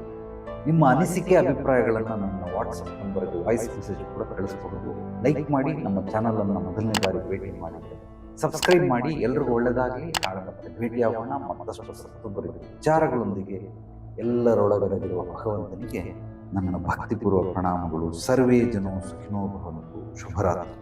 ನಿಮ್ಮ ಅನಿಸಿಕೆ ಅಭಿಪ್ರಾಯಗಳನ್ನು ನನ್ನ ವಾಟ್ಸಪ್ ನಂಬರ್ಗೆ ವಾಯ್ಸ್ ಮೆಸೇಜ್ ಕೂಡ ಕಳಿಸ್ಕೊಡ್ಬೋದು. ಲೈಕ್ ಮಾಡಿ, ನಮ್ಮ ಚಾನಲನ್ನು ಮೊದಲನೇ ಬಾರಿ ಭೇಟಿ ಮಾಡಿದರೆ ಸಬ್ಸ್ಕ್ರೈಬ್ ಮಾಡಿ. ಎಲ್ರಿಗೂ ಒಳ್ಳೆಯದಾಗಲಿ. ನಾಳೆ ಮತ್ತೆ ಭೇಟಿಯಾಗೋಣ ಮತ್ತಷ್ಟು ಸತ್ತುಬರಿದ ವಿಚಾರಗಳೊಂದಿಗೆ. ಎಲ್ಲರೊಳಗಡೆಗಿರುವ ಭಗವಂತನಿಗೆ ನನ್ನ ಭಕ್ತಿಪೂರ್ವ ಪ್ರಣಾಮಗಳು. ಸರ್ವೇ ಜನೋ ಸುಖಿನೋ ಭವಂತು. ಶುಭರಾತ್ರಿ.